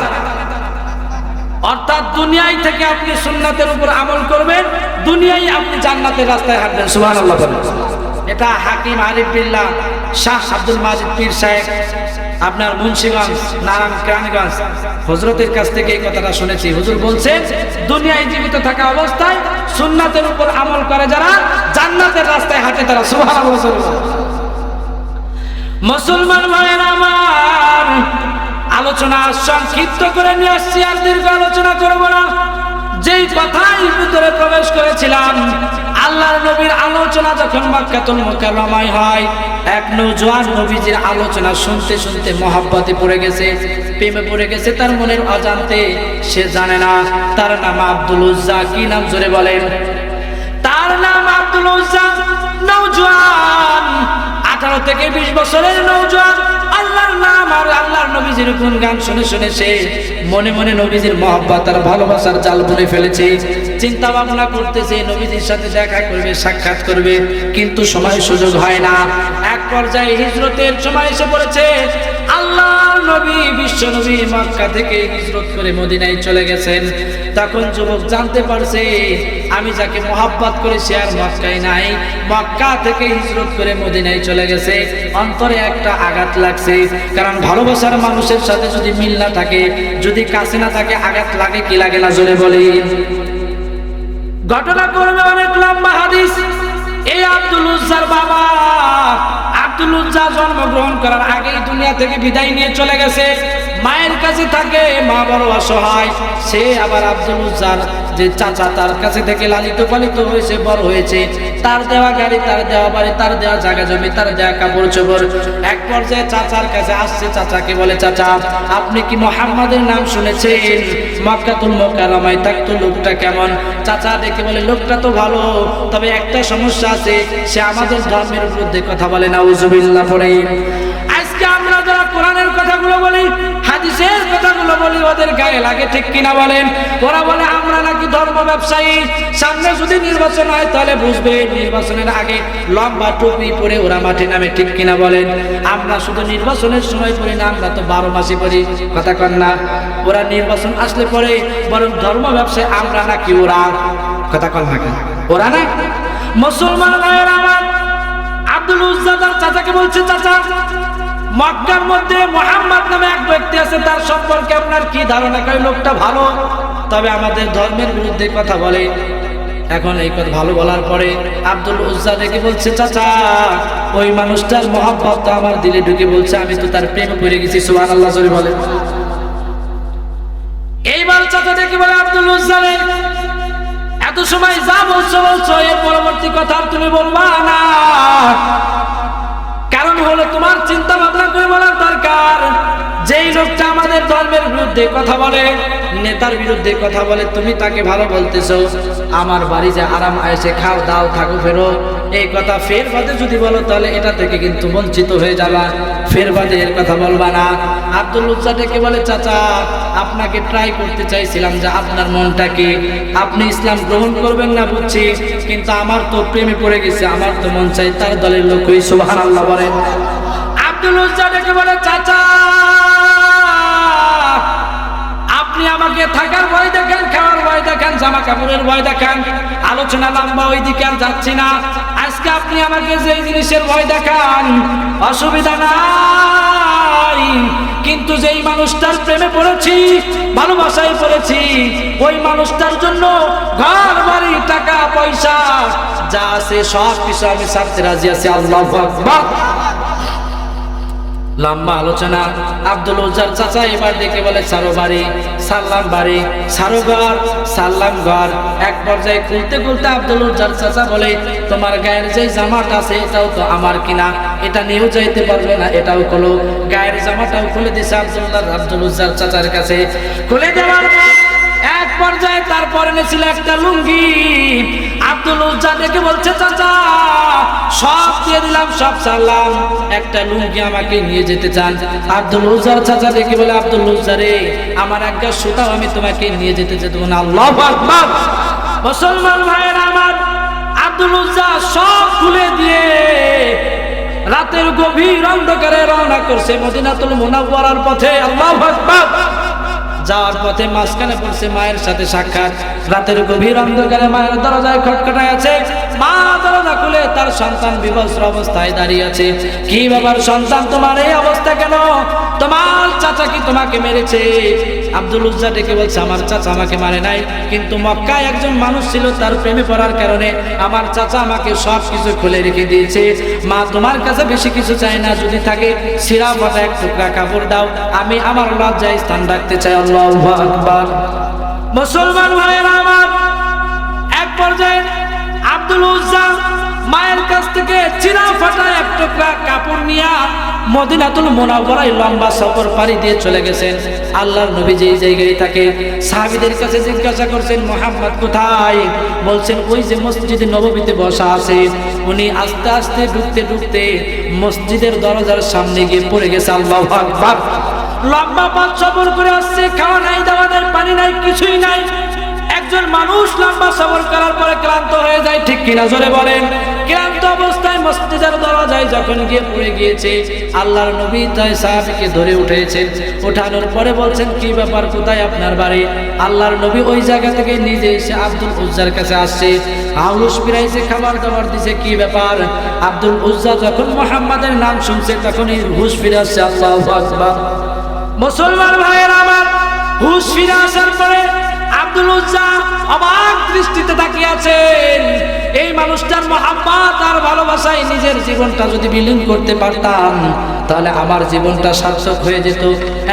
অর্থাৎ দুনিয়ায় থেকে আপনি সুন্নাতের উপর আমল করবেন, দুনিয়ায় আপনি জান্নাতের রাস্তায় হাঁটবেন। সুবহানাল্লাহ বলেন। এটা হাকিম আরিফ বিল্লাহ শাহ আব্দুল মাজিদ পীর সাহেব, আপনার মুন্সিগঞ্জ, নারায়ণ কেরানীগঞ্জ হযরতের কাছ থেকে এই কথাটা শুনেছি। হুজুর বলছেন, দুনিয়ায় জীবিত থাকা অবস্থায় সুন্নাতের উপর আমল করে যারা জান্নাতের রাস্তায় হাঁটে তারা। সুবহানাল্লাহ। মুসলমান ভাইরা আমার, আলোচনা সংক্ষিপ্ত করে নিয়ে আসছি, আর দীর্ঘ আলোচনা করব না। যেই কথাই ভিতরে প্রবেশ করেছিলাম, আল্লাহর নবীর আলোচনা যখন মক্কাতুল মুকাররমায় হয়, এক নওজোয়ান নবীজির আলোচনা শুনতে শুনতে মহব্বতে পড়ে গেছে, প্রেমে পড়ে গেছে তার মনের অজান্তে। সে জানে না তার নাম আব্দুল উজ্জা। কি নাম জোরে বলেন? তার নাম আব্দুল উজ্জা। নওজোয়ান, 18 থেকে 20 বছরের নওজোয়ান, আল্লাহর নাম আর আল্লাহর নবীজির গুণগান শুনে শুনে সে মনে মনে নবীজির মহব্বত আর ভালোবাসার জাল বুনে ফেলেছে। চিন্তা ভাবনা করতেছে নবীজির সাথে দেখা করবে, সাক্ষাৎ করবে, কিন্তু সময় সুযোগ হয় না। এক পর্যায়ে হিজরতের সময় এসে পড়েছে। আল্লাহর নবী, বিশ্ব নবী মক্কা থেকে হিজরত করে মদিনায় চলে গেছেন। তখন যুবক জানতে পারছে, আমি যাকে মহব্বত করে সে আর মক্কায় নাই, মক্কা থেকে হিজরত করে মদিনায় চলে গেছে। অন্তরে একটা আঘাত লাগছে, কারণ ভালোবাসার মানুষের সাথে যদি মিল না থাকে, যদি কাছে না থাকে, আঘাত লাগে কি লাগে না জোরে বলি? ঘটনা করবে অনেক লম্বা হাদিস। এই আব্দুল উজ্জার বাবা, আব্দুল উজ্জা জন্মগ্রহণ করার আগেই দুনিয়া থেকে বিদায় নিয়ে চলে গেছে। মায়ের কাছে থাকে, মা বড় অসহায়। সে আবার আব্দুল উজ্জার যে চাচা, তার কাছে থেকে লালিত পালিত হয়েছে, বড় হয়েছে। তার দেওয়া গাড়ি, তার দেওয়া বাড়ি, তার দেওয়া জায়গা জমি, তার দেওয়া কাপড় চোপড়। এক পর্যায়ে চাচার কাছে আসছে, চাচাকে বলে, চাচা আপনি কি মুহাম্মাদের নাম শুনেছেন? মক্কাতুল মুকাররমায় থাকতো, লোকটা কেমন? চাচা দেখে বলে, লোকটা তো ভালো, তবে একটা সমস্যা আছে, সে আমাদের ধর্মের বিরুদ্ধে কথা বলে। নাউজুবিল্লাহ পড়ে। আজকে আমরা যারা কোরআনের কথাগুলো বলি, হাদিসের কথাগুলো বলি, ওদের গায়ে লাগে, ঠিক কিনা বলেন? ওরা বলে আমরা নাকি ধর্ম ব্যবসায়ী, সামনে যদি নির্বাচন হয় তাহলে বুঝবে নির্বাচনের আগে লম্বা টুপি পরে ওরা মাঠে নামে, ঠিক কিনা বলেন? আমরা শুধু নির্বাচনের সময় পড়ি না, আমরা তো 12 মাসে পড়ি, কথা কন না? ওরা নির্বাচন আসলে পরে বরং ধর্ম ব্যবসায় আমরা নাকি ওরা, কথা কন না? ওরা না মুসলমান ভাইয়েরা আমার, আব্দুল উজ্জা তার চাচাকে বলছে, চাচা মক্কার মধ্যে মুহাম্মদ নামে এক ব্যক্তি আছে, তার সম্পর্কে আপনার কি ধারণা? কয় লোকটা ভালো, তবে আমাদের ধর্মের বিরুদ্ধে কথা বলে। এখন এই কথা ভালো বলার পরে আব্দুল উজ্জা ডেকে বলছে, চাচা ওই মানুষটার মহব্বত আমার দিলে ঢুকে, বলছে আমি তো তার প্রেমে পড়ে গেছি। সুবহানাল্লাহ জোরে বলে। এইবার চাচা ডেকে বলে, আব্দুল উজ্জা রে, এত সময় যা বলছো এর পরবর্তী কথা তুমি বলবা না, কারণ হলো তোমার চিন্তা ভাবনা করে বলার দরকার। যেই লোকটা আমাদের ধর্মের বিরুদ্ধে কথা বলে, নেতার বিরুদ্ধে কথা বলে, তুমি তাকে ভালো বলতেছো, আমার বাড়ি যে আরাম আয়েসে খাও দাও থাকো ফেরো, এই কথা ফের বাদে যদি বলো তাহলে এটা থেকে কিন্তু বঞ্চিত হয়ে যাবা, ফের বাদে এর কথা বলবা না। আব্দুল উজ্জা ডেকে বলে, চাচা আপনাকে ট্রাই করতে চাইছিলাম যে আপনার মনটা কি, আপনি ইসলাম গ্রহণ করবেন না বুঝছি, কিন্তু আমার তো প্রেমে পড়ে গেছে, আমার তো মন চাই তার দলের লোক হই। সুবহানাল্লাহ বলেন। আব্দুল উজ্জা ডেকে বলে, চাচা আপনি আমাকে থাকার ভয় দেখেন, খাওয়ার ভয় দেখেন, জামা কাপড়ের ভয় দেখেন, আলোচনা লম্বা ওইদিকে আর যাচ্ছি না। আজকে আপনি আমাকে যে জিনিসের ভয় দেখান অসুবিধা নাই, কিন্তু যেই মানুষটার প্রেমে পড়েছি, ভালোবাসায় পড়েছি, ওই মানুষটার জন্য ঘর বাড়ি টাকা পয়সা যা আছে সব কিছু আমি ছাড়তে রাজি আছি। আল্লাহু আকবার। লম্বা আলোচনা। আব্দুল উজ্জার চাচা এবার দেখে বলে, সারো বাড়ি, সারলাম বাড়ি, সারো ঘর, সারলাম ঘর। এক পর্যায়ে খুলতে খুলতে আব্দুল উজ্জার চাচা বলে, তোমার গায়ের যে জামাটা আছে এটাও তো আমার কিনা, এটা নিয়েও যাইতে পারবে না, এটাও খোলো। গায়ের জামাটাও খুলে দিছে আব্দুল উজ্জার চাচার কাছে। খুলে দেওয়ার এক পর্যায়ে তারপরে ছিল একটা লুঙ্গি। আব্দুল উজ্জা ডেকে বলছে, চাচা সব দিয়ে দিলাম, সব ছাড়লাম, একটা লুঙ্গি আমাকে নিয়ে যেতে চান? আব্দুল উজ্জার চাচা ডেকে বলে, আব্দুল উজ্জা রে, আমার একটা সুতাও আমি তোমাকে নিয়ে যেতে দেব না। আল্লাহু আকবার। মুসলমান ভাইয়েরা আমার, আব্দুল উজ্জা সব খুলে দিয়ে রাতের গভীর অন্ধকারে রওনা করছে মদিনাতুল মুনাওয়ারার পথে। আল্লাহু আকবার। যাওয়ার পথে মাঝখানে পড়ছে মায়ের সাথে সাক্ষাৎ। রাতের গভীর অন্ধকারে মায়ের দরজায় খটখটায় আছে। মা দরজা খুলে তার সন্তান বিবস্ত্র অবস্থায় দাঁড়িয়ে আছে। কি ব্যাপার সন্তান, তোমার এই অবস্থা কেন? তোমার চাচা কি তোমাকে মেরেছে? আব্দুল উজ্জা ডেকে বলছে, আমার চাচা আমাকে মারে নাই, কিন্তু মক্কায় একজন মানুষ ছিল, তার প্রেমে পড়ার কারণে আমার চাচা আমাকে সব কিছু খুলে রেখে দিয়েছে। মা তোমার কাছে বেশি কিছু চাই না, যদি থাকে ছিঁড়া ফাটা এক টুকরা কাপড় দাও, আমি আমার লজ্জায় স্থান রাখতে চাই। আল্লাহু আকবার। মুসলমান ভাইয়েরা আমার, এক পর্যায়ে আব্দুল উজ্জা মায়ের কাছ থেকে ছিঁড়া ফাটা এক টুকরা কাপড় নিয়ে মদিনাতুল মুনাওয়ারায় লম্বা সফর পাড়ি দিয়ে চলে গেছেন। আল্লাহর নবী যেই জায়গায় থাকে, সাহাবীদের কাছে জিজ্ঞাসা করছেন, মুহাম্মদ কোথায়? বলছেন ওই যে মসজিদে নববীতে বসা আছে। উনি আস্তে আস্তে ঢুকতে ঢুকতে মসজিদের দরজার সামনে গিয়ে পড়ে গেছে। আল্লাহু আকবার। লম্বা পথ সফর করে আসছে, খাওয়া নাই, দাওয়া নাই, পানি নাই, কিছুই নাই। একজন মানুষ লম্বা সফর করার পরে ক্লান্ত হয়ে যায়, ঠিক কিনা জোরে বলেন? ক্লান্ত অবস্থায় মসজিদের দরজায় যখন গিয়ে পড়ে গিয়েছে, আল্লাহর নবী তাই সাহাবীকে ধরে উঠেছেন। ওঠানোর পরে বলছেন, কি ব্যাপার, কোথায় আপনার বাড়ি? আল্লাহর নবী ওই জায়গা থেকে নিজে এসে আব্দুল উজ্জার কাছে আসছে, আউলুস ফিরাইছে, খাবার দাবার দিছে। কি ব্যাপার? আব্দুল উজ্জা যখন মুহাম্মাদের নাম শুনছে তখনই হুঁশ ফিরে আসছে। আল্লাহু আকবার। মুসলমান ভাইয়েরা আমার, হুঁশ ফিরে আসার পরে আব্দুল উজ্জা অবাক দৃষ্টিতে তাকিয়ে আছেন। এই মানুষটার মহব্বত আর ভালোবাসায় নিজের জীবনটা যদি বিলীন করতে পারতাম তাহলে আমার জীবনটা সার্থক হয়ে যেত।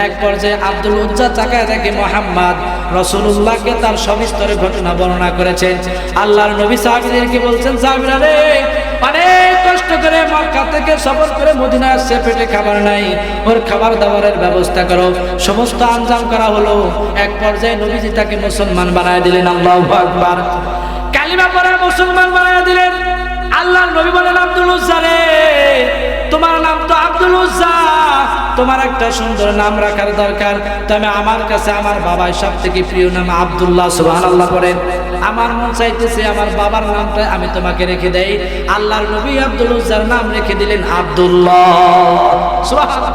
এক পর্যায়ে আব্দুল উজ্জা তাকায় দেখে মুহাম্মদ রাসূলুল্লাহকে তার সবিস্তরে ঘটনা বর্ণনা করেছেন। আল্লাহর নবী সাহাবীদেরকে বলছেন, সাহাবীরা রে, অনেক কষ্ট করে মক্কা থেকে সফর করে মদিনা আসছে, পেটে খাবার নাই, ওর খাবার দাবারের ব্যবস্থা করো। সমস্ত আঞ্জাম করা হলো। এক পর্যায়ে নবীজি তাকে মুসলমান বানায় দিলেন। আল্লাহু আকবার। কালিমা পড়ে মুসলমান বানায় দিলেন। আল্লাহর নবী বলেন, আব্দুল উজ্জা রে, তোমার নাম তো আব্দুল উজ্জা, তোমার একটা সুন্দর নাম রাখার দরকার। তবে আমার কাছে আমার বাবার সব থেকে প্রিয় নাম আব্দুল্লাহ। সুবহানাল্লাহ করেন। আমার মন চাইতেছে আমার বাবার নামটা আমি তোমাকে রেখে দেই। আল্লাহর নবী আব্দুল উজ্জার নাম রেখে দিলেন আব্দুল্লাহ। সুবহানাল্লাহ।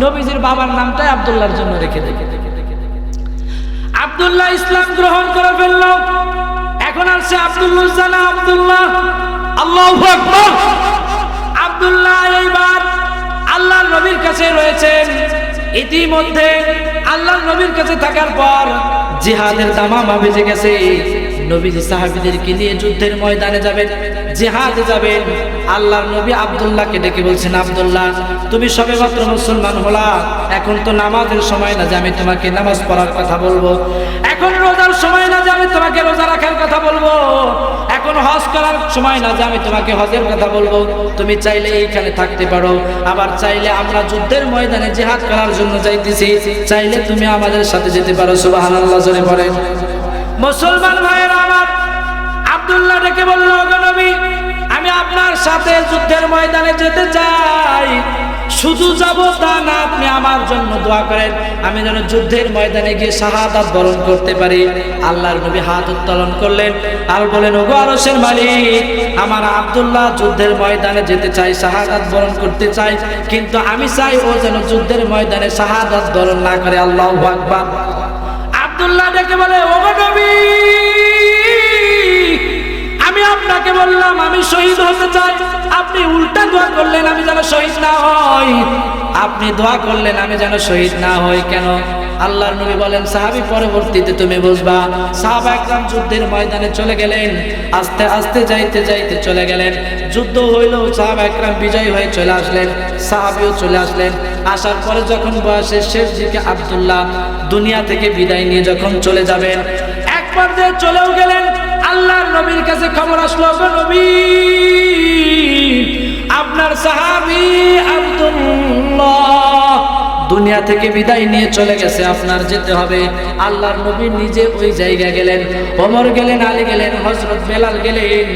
নবীজির বাবার নামটাই আব্দুল্লাহর জন্য রেখে দেই। আব্দুল্লাহ ইসলাম গ্রহণ করে ফেলল। এখন আর সে আব্দুল উজ্জা না, আব্দুল্লাহ। আল্লাহু আকবার। আব্দুল্লাহ এইবার আল্লাহর নবীর কাছে রয়েছেন। ইতিমধ্যে আল্লাহর নবীর কাছে থাকার পর জিহাদের দামামা বেজে গেছে। নবীজি সাহাবীদেরকে নিয়ে যুদ্ধের ময়দানে যাবেন, জিহাদে যাবেন। আল্লাহর নবী আব্দুল্লাহকে ডেকে বলছেন, আব্দুল্লাহ তুমি সবেমাত্র মুসলমান হলা, এখন তো নামাজের সময় না যে আমি তোমাকে নামাজ পড়ার কথা বলবো, এখন রোজার সময় না যে আমি তোমাকে রোজা রাখার কথা বলবো, এখন হজ করার সময় না যে আমি তোমাকে হজের কথা বলবো। তুমি চাইলে এইখানে থাকতে পারো, আবার চাইলে আমরা যুদ্ধের ময়দানে জিহাদ করার জন্য যাইতেছি, চাইলে তুমি আমাদের সাথে যেতে পারো। সুবহানাল্লাহ জোরে পড়েন। মুসলমান ভাইয়েরা আমার, আব্দুল্লাহ ডেকে বলল, ওগো নবী আমি আপনার সাথে যুদ্ধের ময়দানে যেতে চাই, শুধু যাব তা না, আপনি আমার জন্য দোয়া করেন আমি যেন যুদ্ধের ময়দানে গিয়ে শাহাদাত বরণ করতে পারি। আল্লাহর নবী হাত উত্তোলন করলেন আর বলেন, ওগো আরশের মালিক, আমার আব্দুল্লাহ যুদ্ধের ময়দানে যেতে চাই, শাহাদাত বরণ করতে চাই, কিন্তু আমি চাই ও যেন যুদ্ধের ময়দানে শাহাদাত বরণ না করে। আল্লাহু আকবার। আব্দুল্লাহ ডেকে বলে, ওগো নবী আমি আপনাকে বললাম আমি শহীদ হতে চাই, আপনি উল্টা দোয়া করলেন আমি যেন শহীদ না হই, আপনি দোয়া করলেন আমি যেন শহীদ না হই। কেন? আল্লাহর নবী বলেন, সাহাবী পরবর্তীতে তুমি বুঝবা। সাহাবা একরাম যুদ্ধের ময়দানে চলে গেলেন, আস্তে আস্তে যাইতে যাইতে চলে গেলেন। যুদ্ধ হইল, সাহাবা একরাম বিজয়ী হয়ে চলে আসলেন, সাহাবীও চলে আসলেন। আসার পরে যখন বয়সের শেষ দিকে আব্দুল্লাহ দুনিয়া থেকে বিদায় নিয়ে যখন চলে যাবেন, এক পর্যায়ে চলেও গেলেন। আল্লাহর নবীর কাছে খবর আসলো, গো নবী আপনার সাহাবী আব্দুল্লাহ দুনিয়া থেকে বিদায় নিয়ে চলে গেছে, আপনার যেতে হবে। আল্লাহর নবী নিজে ওই জায়গায় গেলেন, ওমর গেলেন, আলী গেলেন, হযরত বেলাল গেলেন।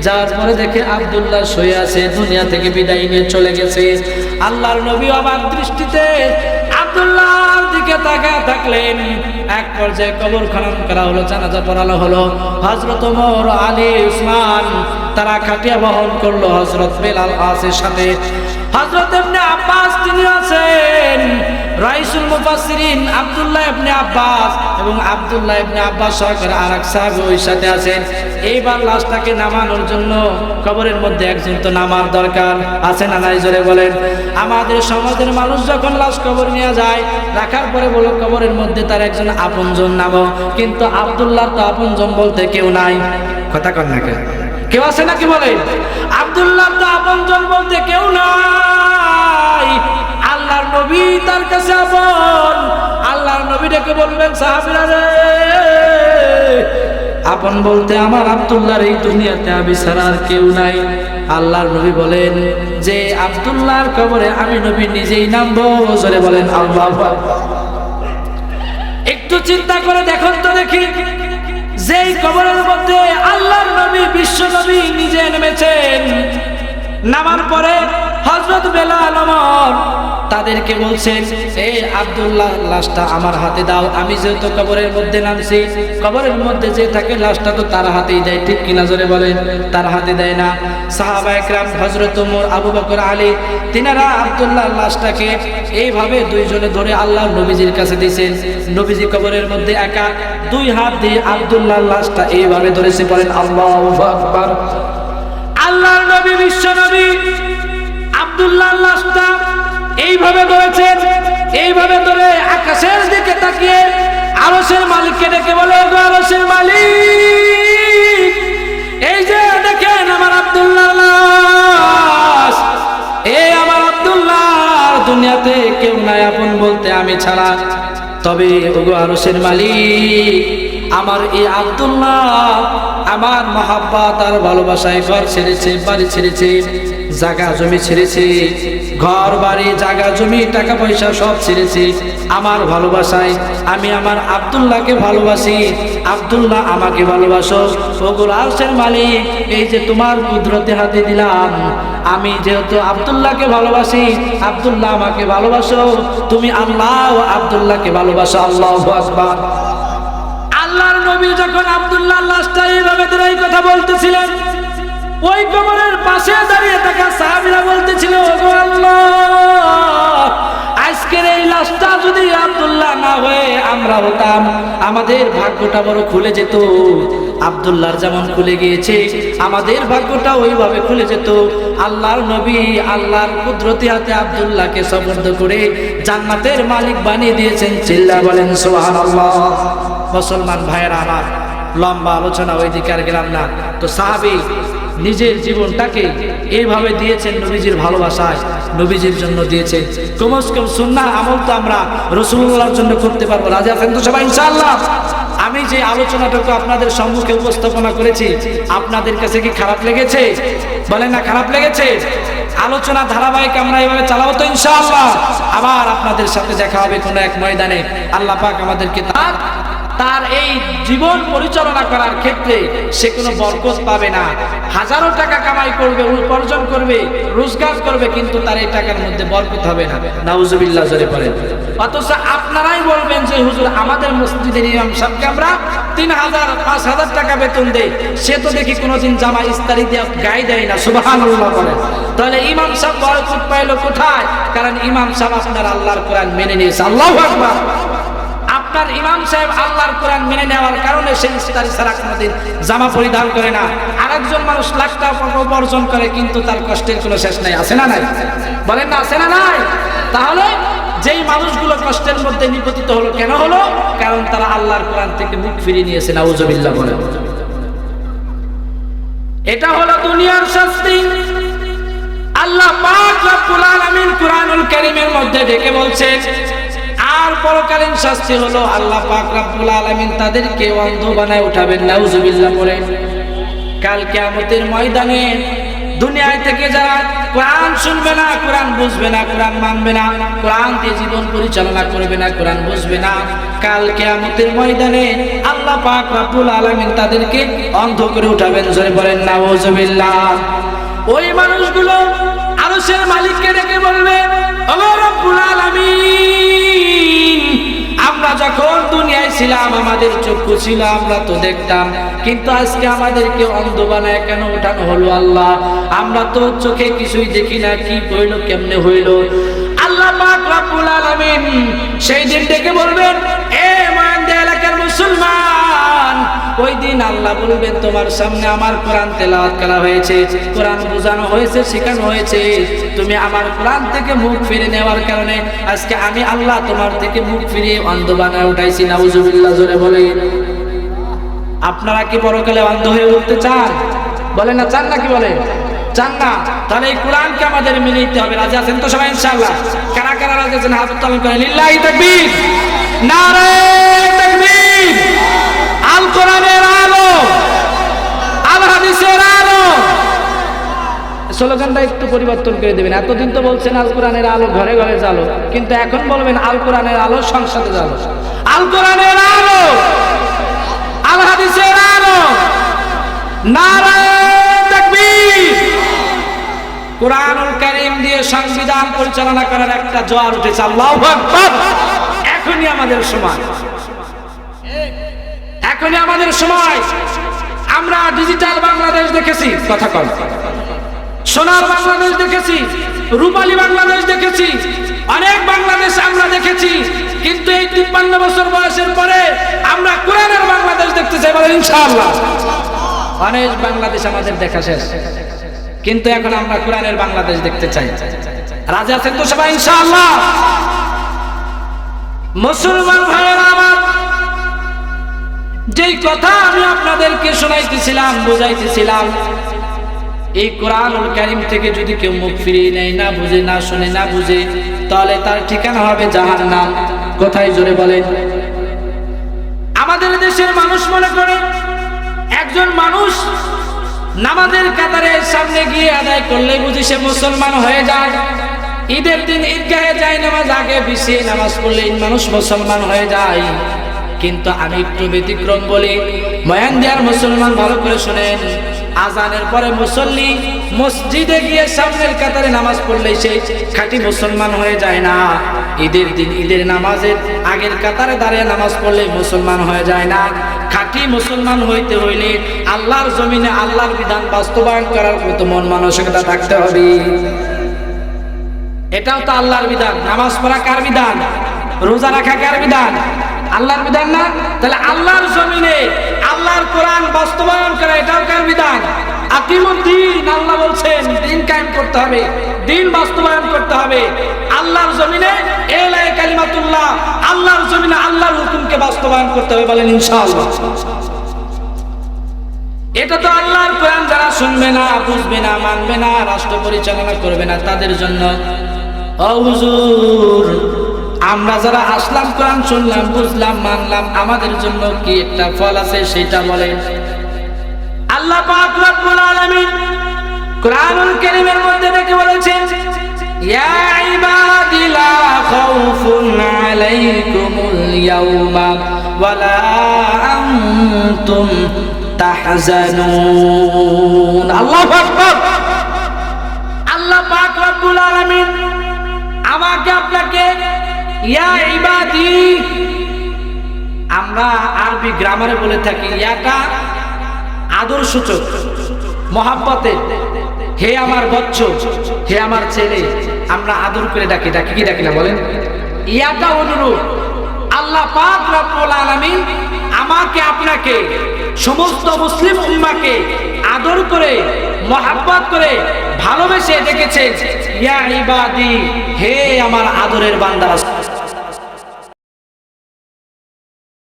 যাওয়ার পরে দেখে আব্দুল্লাহ শুয়ে আছে, দুনিয়া থেকে বিদায় নিয়ে চলে গেছে। আল্লাহর নবী অবাক দৃষ্টিতে আব্দুল্লাহর দিকে তাকায় থাকলেন। এক পর্যায়ে কবর খনন করা হলো, জানাজা পড়ানো হলো। হযরত ওমর, আলী, উসমান তারা খাটিয়া বহন করলো হযরত বেলাল আসের সাথে। হযরত ইবনে আব্বাস তিনি আছেন, রাইসুল মুফাসসিরিন আব্দুল্লাহ ইবনে আব্বাস এবং আব্দুল্লাহ ইবনে আব্বাস সহকারে আরেক সাহাবী ওই সাথে আছেন। এইবার লাশটাকে নামানোর জন্য কবরের মধ্যে একজন তো নামার দরকার আছে না নাই? জোরে বলেন। আমাদের সমাজের মানুষ যখন লাশ কবর নিয়ে যায়, রাখার পরে বলো কবরের মধ্যে তার একজন আপনজন নামো, কিন্তু আব্দুল্লাহ তো আপনজন বলতে কেউ নাই। কথা কন না কেউ আছে নাকি? বলে আব্দুল্লাহ তো আপনজন বলতে কেউ নাই। আল্লাহর নবী তার কাছে আপন। আল্লাহর নবী ডেকে বলবেন, সাহাবীরা রে, আপন বলতে আমার আব্দুল্লাহর এই দুনিয়াতে আমি ছাড়া আর কেউ নাই। আল্লাহর নবী বলেন যে আব্দুল্লাহর কবরে আমি নবী নিজেই নামবো। জোরে বলেন আল্লাহু আকবার। একটু চিন্তা করে দেখুন তো দেখি, যেই কবরের মধ্যে আল্লাহর নবী বিশ্ব নবী নিজে নেমেছেন, নামার পরে হযরত বেলাল, ওমর তাদেরকে বলছেন, এই আব্দুল্লাহ লাশটা আমার হাতে দাও, আমি যেহেতু কবরের মধ্যে নামছি, কবরের মধ্যে যে থাকে লাশটা তো তার হাতেই দেয়, ঠিক কিনা? জোরে বলেন। তার হাতে দেয় না। সাহাবা একরাম হযরত ওমর, আবু বকর, আলী তিনারা আব্দুল্লাহর লাশটাকে এইভাবে দুইজনে ধরে আল্লাহর নবীজির কাছে দিয়েছেন। নবীজি কবরের মধ্যে একা দুই হাত দিয়ে আব্দুল্লাহর লাশটা এইভাবে ধরেছে। বলেন আল্লাহু আকবার। আল্লাহর নবী বিশ্ব নবী আব্দুল্লাহর লাশটা এইভাবে ধরেছেন। এইভাবে ধরে আকাশের দিকে তাকিয়ে আরশের মালিককে ডেকে বলে, গো আরশের মালিক, এই যে দেখেন আমার আব্দুল্লাহর লাশ, এই আমার আব্দুল্লাহর দুনিয়াতে কেউ নাই আপন বলতে আমি ছাড়া। তবে ওগো আরশের মালিক, আমার এই আব্দুল্লাহ আমার মহাব্বত আর ভালোবাসায় ঘর ছেড়েছে, বাড়ি ছেড়েছে, জায়গা জমি ছেড়েছে, ঘর বাড়ি জায়গা জমি টাকা পয়সা সব ছেড়েছে আমার ভালোবাসায়। আমি আমার আব্দুল্লাহকে ভালোবাসি, আব্দুল্লাহ আমাকে ভালোবাসো। ওগো আরশের মালিক, এই যে তোমার কুদরতে হাতে দিলাম, আমি যেহেতু আব্দুল্লাহকে ভালোবাসি, আব্দুল্লাহ আমাকে ভালোবাসো। তুমি আল্লাহ ও আব্দুল্লাহকে ভালোবাসো। আল্লাহু আকবার। আল্লাহর নবী যখন আব্দুল্লাহর লাশটা এইভাবে ধরে এই কথা বলতেছিলেন, ওই কবরের পাশে দাঁড়িয়ে থাকা সাহাবীরা বলতেছিল, ওগো আল্লাহ, আজকের এই লাশটা যদি আব্দুল্লাহ না হয়ে আমরা হতাম, আমাদের ভাগ্যটা বড় খুলে যেত। আব্দুল্লাহর যেমন খুলে গিয়েছে, আমাদের ভাগ্যটা ওইভাবে খুলে যেত। আল্লাহর নবী আল্লাহর কুদরতি হাতে আব্দুল্লাহকে সুপুর্দ করে জান্নাতের মালিক বানিয়ে দিয়েছেন। চিল্লা বলেন সুবহানাল্লাহ। মুসলমান ভাইয়েরা আমার, লম্বা আলোচনা ওইদিকে আর গেলাম না। তো সাহাবী নিজের জীবনটাকে এইভাবে দিয়েছেন নবীজির ভালোবাসায়, নবীজির জন্য দিয়েছে। কমস কম সুন্নাহ আমল তো আমরা রাসূলুল্লাহর জন্য করতে পারবো। রাজি আছেন তো সবাই ইনশাআল্লাহ? আমি যে আলোচনাটুকু আপনাদের সম্মুখে উপস্থাপনা করেছি, আপনাদের কাছে কি খারাপ লেগেছে? বলেন না খারাপ লেগেছে? আলোচনা ধারাবাহিক আমরা এইভাবে চালাবো তো ইনশাআল্লাহ। আবার আপনাদের সাথে দেখা হবে কোনো এক ময়দানে। আল্লাহ পাক আমাদেরকে তার এই জীবন পরিচালনা করার ক্ষেত্রে সে কোনো বরকত পাবে না। হাজারো টাকা কামাই করবে, উপার্জন করবে, রোজগার করবে, কিন্তু তার এই টাকার মধ্যে বরকত হবে না। নাউজুবিল্লাহ জোরে পড়েন। অথচ আপনারাই বলবেন যে হুজুর আমাদের মসজিদের ইমাম সাহেবকে আমরা 3000 5000 টাকা বেতন দেই, সে তো দেখি কোনোদিন জামা ইস্তারি দিয়ে গায়ে দেয় না। সুবহানাল্লাহ বলেন। তাহলে ইমাম সাহেব বরকত পাইলো কোথায়? কারণ ইমাম সাহেব আপনার আল্লাহর কোরআন মেনে নিয়েছে। আল্লাহু আকবার। আপনার ইমাম সাহেব আল্লাহর কোরআন মেনে নেওয়ার কারণে সে ইস্তারি ছাড়া কোনোদিন জামা পরিধান করে না। আরেকজন মানুষ লাখ টাকা উপার্জন করে, কিন্তু তার কষ্টের কোনো শেষ নাই। আছে না নাই? বলেন না আছে না নাই? তাহলে যেই মানুষগুলো কষ্টের মধ্যে নিপতিত হলো, কেন হলো? কারণ তারা আল্লাহর কোরআন থেকে মুখ ফিরিয়ে নিয়েছে। নাউজুবিল্লাহ বলেন। এটা হলো দুনিয়ার শাস্তি। আল্লাহ পাক রব্বুল আলামিন কুরআনুল কারীমের মধ্যে ডেকে বলছেন, আর পরকালীন শাস্তি হলো আল্লাহ পাক রব্বুল আলামিন তাদেরকে অন্ধ বানায় উঠাবেন। নাউজুবিল্লাহ বলেন। কাল কিয়ামতের ময়দানে দুনিয়ায় থেকে যারা কোরআন শুনবে না, কোরআন বুঝবে না, কোরআন মানবে না, কোরআন দিয়ে জীবন পরিচালনা করবে না, কোরআন বুঝবে না, কাল কিয়ামতের ময়দানে আল্লাহ পাক রব্বুল আলামিন তাদেরকে অন্ধ করে উঠাবেন। জোরে বলেন নাউজুবিল্লাহ। ওই মানুষগুলো আরশের মালিককে ডেকে বলবে, ও রব্বুল আলামিন, আমরা যখন দুনিয়ায় ছিলাম আমাদের চক্ষু ছিল, আমরা তো দেখতাম, কিন্তু আজকে আমাদেরকে অন্ধ বানায় কেন উঠানো হলো? আল্লাহ, আমরা তো চোখে কিছুই দেখি না, কি হইল, কেমনে হইল? আল্লাহ পাক রব্বুল আলামিন সেই দিন ডেকে বলবেন, এ মানদে এলাকার মুসলমান, ওই দিন আল্লাহ বলবেন, তোমার সামনে আমার কোরআন তেলাওয়াত করা হয়েছে, কোরআন বোঝানো হয়েছে, শেখানো হয়েছে, তুমি আমার কোরআন থেকে মুখ ফিরে নেওয়ার কারণে আজকে আমি আল্লাহ তোমার থেকে মুখ ফিরিয়ে অন্ধ বানায় উঠাইছি। নাউজুবিল্লাহ জোরে বলেন। আপনারা কি পরকালে অন্ধ হয়ে উঠতে চান? বলেন না, চান নাকি? বলেন চান না? তাহলে এই কোরআনকে আমাদের মেনে নিতে হবে। রাজি আছেন তো সবাই ইনশাআল্লাহ? কারা কারা রাজি আছেন হাত উত্তোলন করেন। লিল্লাহি তাকবীর, নারে তাকবীর। আল কোরআনের আলো, আল হাদিসের আলো। স্লোগানটা একটু পরিবর্তন করে দেবেন। এতদিন তো বলছেন আল কোরআনের আলো ঘরে ঘরে জ্বালো, কিন্তু এখন বলবেন আল কোরআনের আলো সংসদে জ্বালো। আল কোরআনের আলো, আল হাদিসের আলো, নারে তাকবীর। কোরআনুল কারীম দিয়ে সংবিধান পরিচালনা করার একটা জোয়ার উঠেছে। আল্লাহু আকবার। এখনই আমাদের সময়, এখনই আমাদের সময়। আমরা ডিজিটাল বাংলাদেশ দেখেছি, কথা কম, সোনার বাংলাদেশ দেখেছি, রূপালী বাংলাদেশ দেখেছি, অনেক বাংলাদেশ আমরা দেখেছি, কিন্তু এই 53 বছর বয়সের পরে আমরা কোরআনের বাংলাদেশ দেখতে চাই। বলেন ইনশাআল্লাহ। অনেক বাংলাদেশ আমাদের দেখা শেষ, কিন্তু এখন আমরা কোরআনের বাংলাদেশ দেখতে চাই। রাজি আছেন তো সবাই ইনশাআল্লাহ? মুসলমান ভাইয়েরা আমার, যেই কথা আমি আপনাদেরকে শোনাইতেছিলাম, বুঝাইতেছিলাম, এই কোরআনুল কারীম থেকে যদি কেউ মুখ ফিরিয়ে নেয়, না বুঝে, না শুনে, না বুঝে, তাহলে তার ঠিকানা হবে জাহান্নাম। কোথায়? জোরে বলেন। আমাদের দেশের মানুষ মনে করে একজন মানুষ নামাজের কাতারের সামনে গিয়ে আদায় করলে বুঝি সে মুসলমান হয়ে যায়। ঈদের দিন ঈদগাহে যায় নামাজ আগে পিছিয়ে নামাজ পড়লে মানুষ মুসলমান হয়ে যায়। কিন্তু আমি একটু ব্যতিক্রম বলি, বয়ান দেওয়ার মুসলমান ভালো করে শুনেন, আজানের পরে মুসল্লি মসজিদে গিয়ে সামনের কাতারে নামাজ পড়লে সে খাঁটি মুসলমান হয়ে যায় না। ঈদের দিন ঈদের নামাজের আগের কাতারে দাঁড়িয়ে নামাজ পড়লে মুসলমান হয়ে যায় না। খাঁটি মুসলমান হইতে হইলে আল্লাহর জমিনে আল্লাহর বিধান বাস্তবায়ন করার মতো মন মানসিকতা থাকতে হবে। এটাও তো আল্লাহর বিধান। নামাজ পড়া কার বিধান? রোজা রাখা কার বিধান? আল্লাহর বিধান না? তাহলে আল্লাহর জমিনে আল্লাহর কোরআন বাস্তবায়ন করা এটাও কার বিধান? আকিমুদ্দিন, আল্লাহ বলছেন দিন কায়েম করতে হবে, দিন বাস্তবায়ন করতে হবে। আল্লাহর জমিনে এলায়ে কালিমাতুল্লাহ, আল্লাহর জমিনে আল্লাহর হুকুমকে বাস্তবায়ন করতে হবে, বলেন ইনশাআল্লাহ। এটা তো আল্লাহর কোরআন যারা শুনবে না, বুঝবে না, মানবে না, রাষ্ট্র পরিচালনা করবে না, তাদের জন্য। ও হুজুর, আমরা যারা আসলাম, কোরআন শুনলাম, বুঝলাম, মানলাম, আমাদের জন্য কি একটা ফল আছে সেটা বলেন। আল্লাহ পাক রব্বুল আলামিন কোরআনুল কারীমের মধ্যে দেখে বলেছেন, ইয়া ইবাদি লা খাউফুন আলাইকুমুল ইয়াওমা ওয়ালা আনতুম তাহজানুন। আল্লাহু আকবার। আল্লাহ পাক রব্বুল আলামিন আমাকে আপনাকে ইয়া ইবাদি, আমরা আরবি গ্রামারে বলে থাকি ইয়াটা আদর সূচক, মহাব্বতের, হে আমার বচ্চ, হে আমার ছেলে, আমরা আদর করে ডাকি, ডাকি কি ডাকি না বলেন? ইয়াটা অনুরূপ আল্লাহ পাক রব্বুল আলামিন আমাকে আপনাকে সমস্ত মুসলিম উম্মাহকে আদর করে, মহাব্বত করে, ভালোবেসে ডেকেছেন ইয়া ইবাদি, হে আমার আদরের বান্দারা।